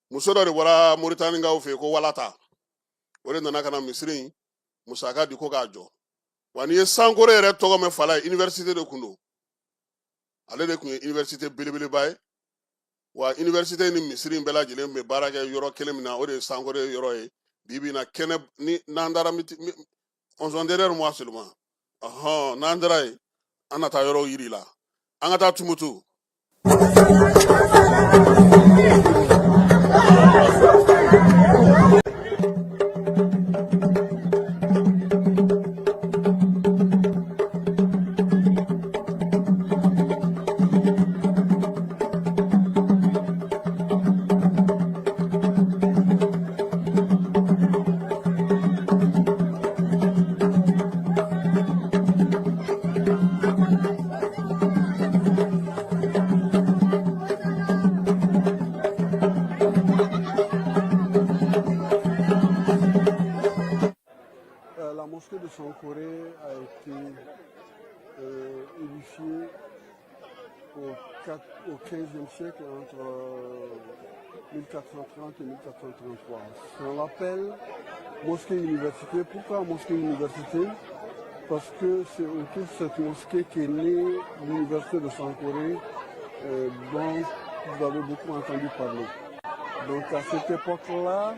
muso dɔ de bɔra Moritanikaw fɛ yen ko Walata o de nana ka na misiri in musaka di ko k'a jɔ wa n'i ye Sankore yɛrɛ tɔgɔ mɛn fala ye université de kun don ale de tun ye université belebeleba ye wa université ni misiri in bɛɛ lajɛlen bɛ baara kɛ yɔrɔ kelen min na o de ye Sankore yɔrɔ ye bi bi in na kɛnɛ ni n'an dara on s'en derrière moi seulement n'an dara yen an na taa yɔrɔw yiri la an ka taa Tumutu Sankore a été édifié au 15e siècle entre 1430 et 1433. On l'appelle mosquée université. Pourquoi mosquée université? Parce que c'est autour de cette mosquée qu'est née l'université de Sankore dont vous avez beaucoup entendu parler. Donc à cette époque-là,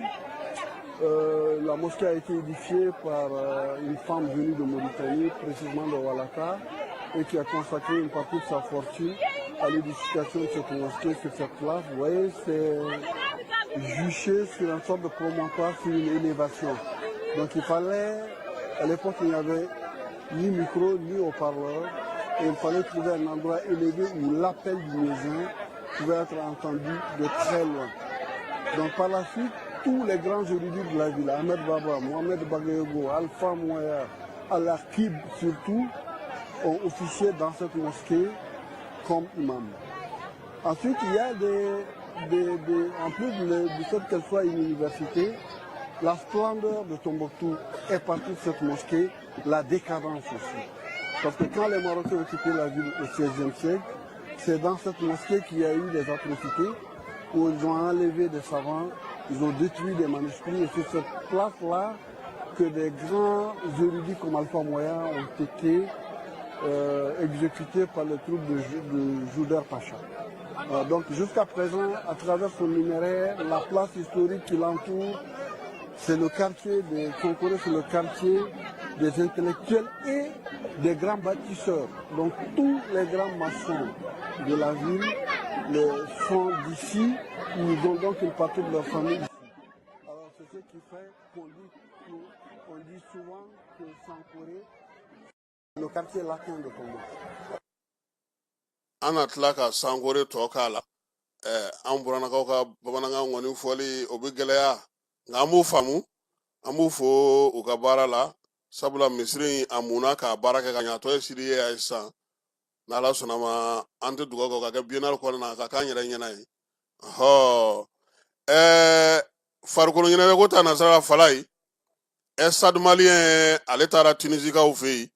la mosquée a été édifiée par une femme venue de Mauritanie, précisément de Walata, et qui a consacré une partie de sa fortune à l'édification de cette mosquée sur cette place. Vous voyez, c'est juché sur une sorte de promontoire, sur une élévation. Donc il fallait, à l'époque il n'y avait ni micro, ni haut-parleur, et il fallait trouver un endroit élevé où l'appel du muezzin pouvait être entendu de très loin. Donc par la suite, tous les grands érudites de la ville, Ahmed Baba, Mohamed Bagayego, Alpha Mouaya, Al-Akib surtout, ont officié dans cette mosquée comme imam. Ensuite, il y a en plus du fait qu'elle soit une université, la splendeur de Tombouctou est partie de cette mosquée, la décadence aussi. Parce que quand les Marocains ont quitté la ville au XVIe siècle, c'est dans cette mosquée qu'il y a eu des atrocités, où ils ont enlevé des savants, ils ont détruit des manuscrits, et c'est cette place-là que des grands érudits comme Alpha Moya ont été exécutés par les troupes de Jouder Pacha. Donc jusqu'à présent, à travers son numéraire, la place historique qui l'entoure, c'est le quartier des Sankoré, c'est le quartier des intellectuels et des grands bâtisseurs. Donc tous les grands maçons de la ville sont d'ici, ils ont donc une partie de leur famille ici. Alors c'est ce qui fait qu'on dit souvent que Sankoré, le quartier latin de Congo. Ana tila ka Sankore tɔ k'a la an buranakaw ka bamanankan kɔni fɔli o bɛ gɛlɛya nka an b'u faamu an b'u fo u ka baara la sabula misiri in a munna k'a baara kɛ ka ɲɛ a tɔ ye siri ye a ye sisan n'ala sɔnna ma an tɛ dugawu kɛ ka kɛ biennale kɔnɔna na ka k'an yɛrɛ ɲɛna ye farikolo ɲɛnajɛ ko ta nasara fala ye Stade Malien ale taara Tunisikaw fɛ yen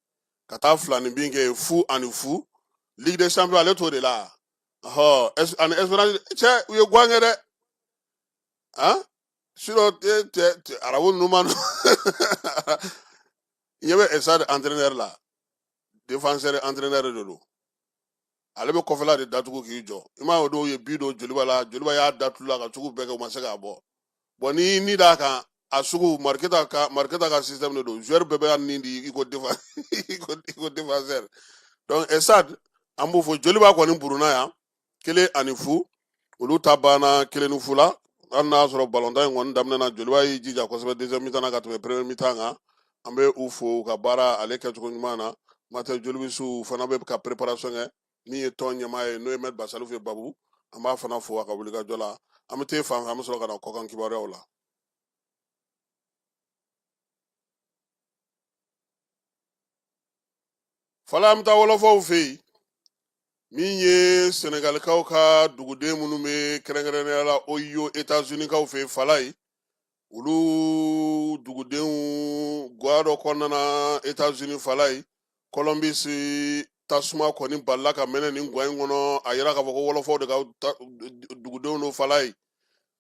ka taa filanibin kɛ fu ani fu Ligue des Champions ale t'o de la ani Esperance cɛ u ye guwan kɛ dɛ sinon arabu ninnu ma ɲɛ bɛ Stade entraîneur la défenseur entraîneur de don ale bɛ kɔfɛla de datugu k'i jɔ i m'a ye o dɔw ye bi don Joliba la Joliba y'a datugu la ka sugu bɛɛ kɛ u ma se k'a bɔ bon ni d'a kan a sugu Marqueta ka système de don joueur bɛɛ bɛ nin di i ko défenseur donc Stade an b'o fɔ Joliba kɔni buruna yan kelen ani fu olu ta banna kelen ni fu la hali n'a y'a sɔrɔ balontan in kɔni daminɛna Joliba y'i jija kosɛbɛ deuxième mi-temps na ka tɛmɛ premier mi-temps kan an bɛ u fo u ka baara ale kɛcogo ɲuman na Martin Jolibisiw fana bɛ ka préparation kɛ min ye tɔn ɲɛmaa ye n'o ye Maître Basalifu ye Babu an b'a fana fo a ka wulikajɔ la an bɛ t'e fan fɛ an bɛ sɔrɔ ka na kɔkan kibaruyaw la. Fala an bɛ taa wɔlɔfɔw fɛ yen min ye Senegalikaw ka duguden minnu bɛ kɛrɛnkɛrɛnnenya la OIO États-Unis kaw fɛ yen Fala ye olu dugudenw guwa dɔ kɔnɔna na États-Unis Fala ye Columbus tasuma kɔni balila ka mɛnɛ nin guwa in kɔnɔ a yira k'a fɔ ko wɔlɔfɔw de ka dugudenw don Fala ye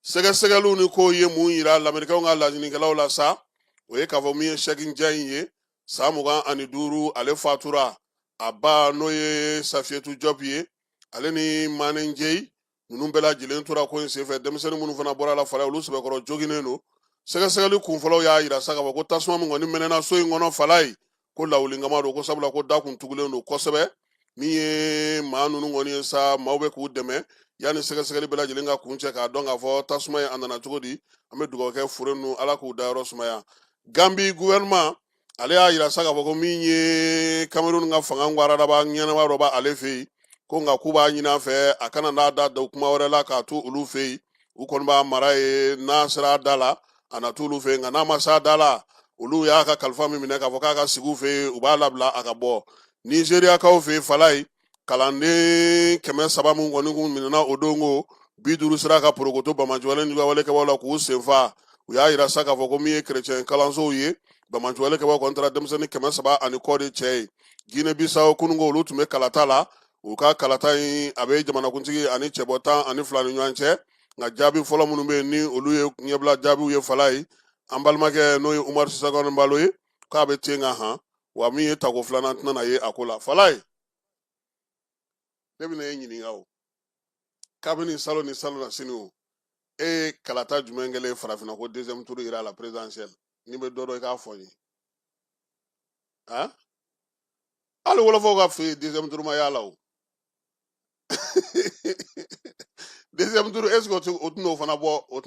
sɛgɛsɛgɛliw ni kow ye mun yira lamɛnnikɛlaw ka laɲinikɛlaw la sa o ye k'a fɔ min ye Sɛki Njayi ye san 25 ale fatura a ba n'o ye Safietou Diop ye ale ni Mane Njeyi ninnu bɛɛ lajɛlen tora ko in senfɛ denmisɛnnin minnu fana bɔra la Fala olu sɛbɛkɔrɔ joginnen don sɛgɛsɛgɛli kunfɔlɔw y'a yira sa k'a fɔ ko tasuma min kɔni mɛnɛna so in kɔnɔ Fala ye ko lawulinkama don ko sabula ko da kun tugulen don kosɛbɛ min ye maa ninnu kɔni ye sa maaw bɛ k'u dɛmɛ yanni sɛgɛsɛgɛli bɛɛ lajɛlen ka kun cɛ k'a dɔn k'a fɔ tasuma ye a nana cogo di an bɛ dugawu kɛ fure ninnu ala k'u dayɔrɔ sumaya Gambie gouvernement ale y'a yira sa k'a fɔ ko min ye Cameroun ka fanga ŋwaradaba ɲɛnama dɔ b'ale fɛ yen ko nka k'u b'a ɲini a fɛ a kana n'a da kuma wɛrɛ la k'a to olu fɛ yen u kɔni b'a mara ye n'a sera a da la a na t'olu fɛ yen nka n'a ma s'a da la olu y'a ka kalifa min minɛ k'a fɔ k'a ka sigi u fɛ yen u b'a labila a ka bɔ Nizeriyakaw fɛ yen Fala ye kalanden 300 min kɔni kun minɛna o don ko 50 sera ka porokoto Bamajuwale ni wawalekɛbaw la k'u senfa u y'a yira sa k'a fɔ ko min ye chrétien kalansow ye Bamajuwalekɛbaw kɔni taara denmisɛnnin 300 ani kɔ de cɛ ye Guinée Bissau kununko olu tun bɛ kalata la u ka kalata in a bɛ jamanakuntigi ani cɛbɔ 12 ni ɲɔgɔn cɛ nka jaabi fɔlɔ minnu bɛ yen ni olu ye ɲɛbila jaabiw ye Fala ye an balimakɛ n'o ye Umaru Sisaka Embalo ye k'a bɛ ten ka han wa min ye tako filanan tɛna na ye a ko la Fala ye ne bɛna e ɲininka o kabini salon ni salon na sini o e ye kalata jumɛn kɛlen farafinna ko deuxième tour yira la présidentielle ni bɛ dɔ dɔn i k'a fɔ n ye hali wɔlɔfɔw ka fɛ deuxième tour ma y'a la o deuxième tour est-ce que o tɛna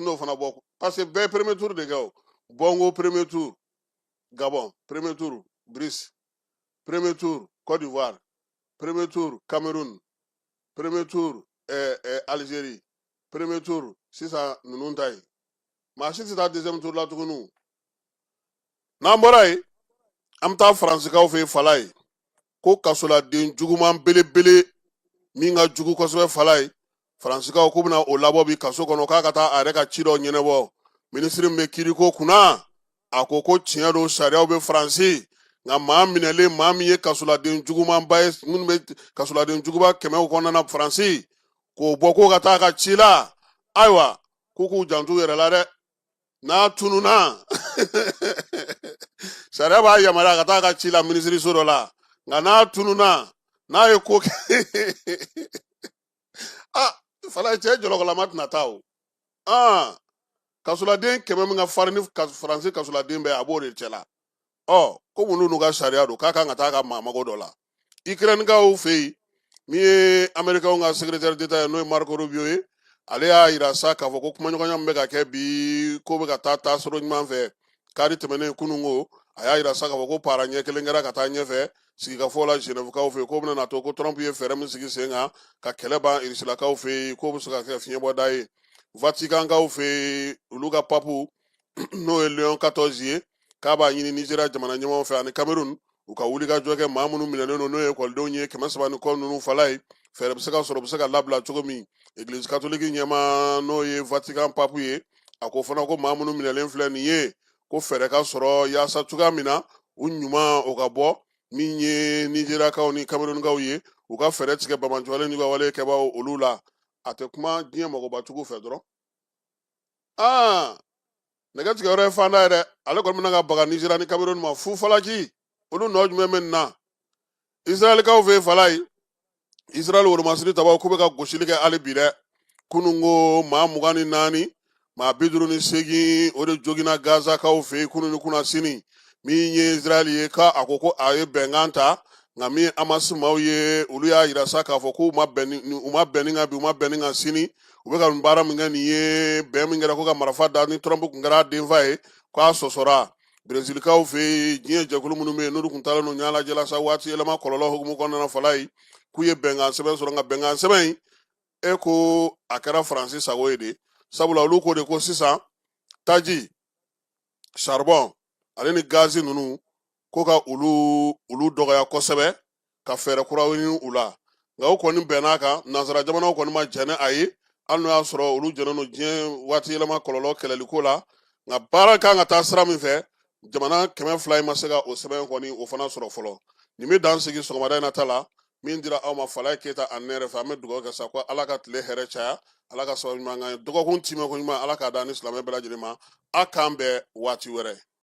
o fana bɔ parce que bɛɛ ye premier tour de kɛ o Bongo premier tour Gabon premier tour Brice premier tour Côte d'Ivoire premier tour Cameroun premier tour Algérie premier tour sisan ninnu ta ye maa si tɛ taa deuxième tour la tuguni n'an bɔra yen an bɛ taa Faransikaw fɛ yen Fala ye ko kasoladen juguman belebele min ka jugu kosɛbɛ Fala ye Faransikaw k'u bɛna o labɔ bi kaso kɔnɔ k'a ka taa a yɛrɛ ka ci dɔ ɲɛnabɔ minisiri min bɛ kiiriko kunna a ko tiɲɛ don sariyaw bɛ Faransi nka maa minɛlen maa min ye kasoladen jugumanba ye minnu bɛ kasoladen juguba kɛmɛw kɔnɔna na faransi k'o bɔ k'o ka taa a ka ci la ayiwa k'u k'u janto u yɛrɛ la dɛ n'a tununa sariya b'a yamaruya ka taa a ka ci la minisiriso dɔ la nka n'a tununa n'a ye ko kɛ fala cɛ jɔlɔkɔlama tɛna taa o kasoladen kɛmɛ min ka farin ni faransi kasoladen bɛɛ a b'o de cɛ la ko minnu n'u ka sariya don k'a kan ka taa a ka maamago dɔ la ikirɛnikaw fɛ yen min ye amerikɛnw ka secrétaire d'état ye n'o ye Marco Rubio ye ale y'a yira sa k'a fɔ ko kumaɲɔgɔnya min bɛ ka kɛ bi ko bɛ ka taa taasɔrɔ ɲuman fɛ kari tɛmɛnen kununko a y'a yira sa k'a fɔ ko para ɲɛ kelen kɛra ka taa ɲɛfɛ sigikafɔ la Genèvekaw fɛ yen k'o bɛna na to ko Trump ye fɛɛrɛ min sigi sen kan ka kɛlɛ ban Irisilakaw fɛ yen k'o bɛ se ka kɛ fiɲɛbɔda ye Vaticankaw fɛ yen olu ka papu n'o ye Léon XIV ye k'a b'a ɲini Nizeriya jamana ɲɛmaaw fɛ ani Cameroun u ka wulikajɔ kɛ maa minnu minɛlen don n'o ye ekɔlidenw ye 300 ni kɔ ninnu fala ye fɛɛrɛ bɛ se ka sɔrɔ u bɛ se ka labila cogo min Église catholique ɲɛmaa n'o ye Vatican papu ye a ko fana ko maa minnu minɛlen filɛ nin ye ko fɛɛrɛ ka sɔrɔ yaasa cogoya min na u ɲuman o ka bɔ min ye Nizeriyakaw ni Camerounkaw ye u ka fɛɛrɛ tigɛ bamanjɔlen n'u ka wale kɛbaaw olu la a tɛ kuma diɲɛ mɔgɔbatigiw fɛ dɔrɔn nɛgɛtigɛ wɛrɛ ye fanda ye dɛ ale kɔni bɛna ka baga Nizeriya ni Cameroun ma fu falaki olu nɔ jumɛn bɛ nin na Israɛlikaw fɛ yen fala ye Israɛl woromasiri tabaw k'u bɛ ka gosili kɛ hali bi dɛ kununko maa 24 maa 58 o de joginna Gazakaw fɛ yen kunun ni kunna sini min ye Israɛl ye ka a ko a ye bɛnkan ta nka min Hamas maaw ye olu y'a yira sa k'a fɔ k'u ma bɛn ni kan bi u ma bɛn ni kan sini u bɛ ka nin baara min kɛ nin ye bɛn min kɛra ko ka marifa da ni Trump kun kɛra a denfa ye k'a sɔsɔra Brezilikaw fɛ yen diɲɛ jɛkulu minnu bɛ yen n'olu kun taalen don ɲɛ lajɛla sa waati yɛlɛma kɔlɔlɔ hukumu kɔnɔna fala ye k'u ye bɛnkan sɛbɛn sɔrɔ nka bɛnkan sɛbɛn in ko a kɛra Faransi sago ye de sabula olu ko de ko sisan taji charbon ale ni gazi ninnu ko ka olu dɔgɔya kosɛbɛ ka fɛɛrɛ kura ɲini u la nka o kɔni bɛnn'a kan nanzara jamanaw kɔni ma jɛn ni a ye hali n'o y'a sɔrɔ olu jɛnnen don diɲɛ waati yɛlɛma kɔlɔlɔ kɛlɛliko la nka baara kan ka taa sira min fɛ jamana 200 ma se ka o sɛbɛn kɔni o fana sɔrɔ fɔlɔ nin bɛ dan sigi sɔgɔmada in na ta la min dira aw ma Falaye Keyita ani ne yɛrɛ fɛ an bɛ dugawu kɛ sa ko Ala ka tile hɛrɛ caya Ala ka sababu ɲuman k'an ye dɔgɔkun timɛ ko ɲuman Ala k'a da ni silamɛ bɛɛ lajɛlen ma a k'an bɛn waati wɛrɛ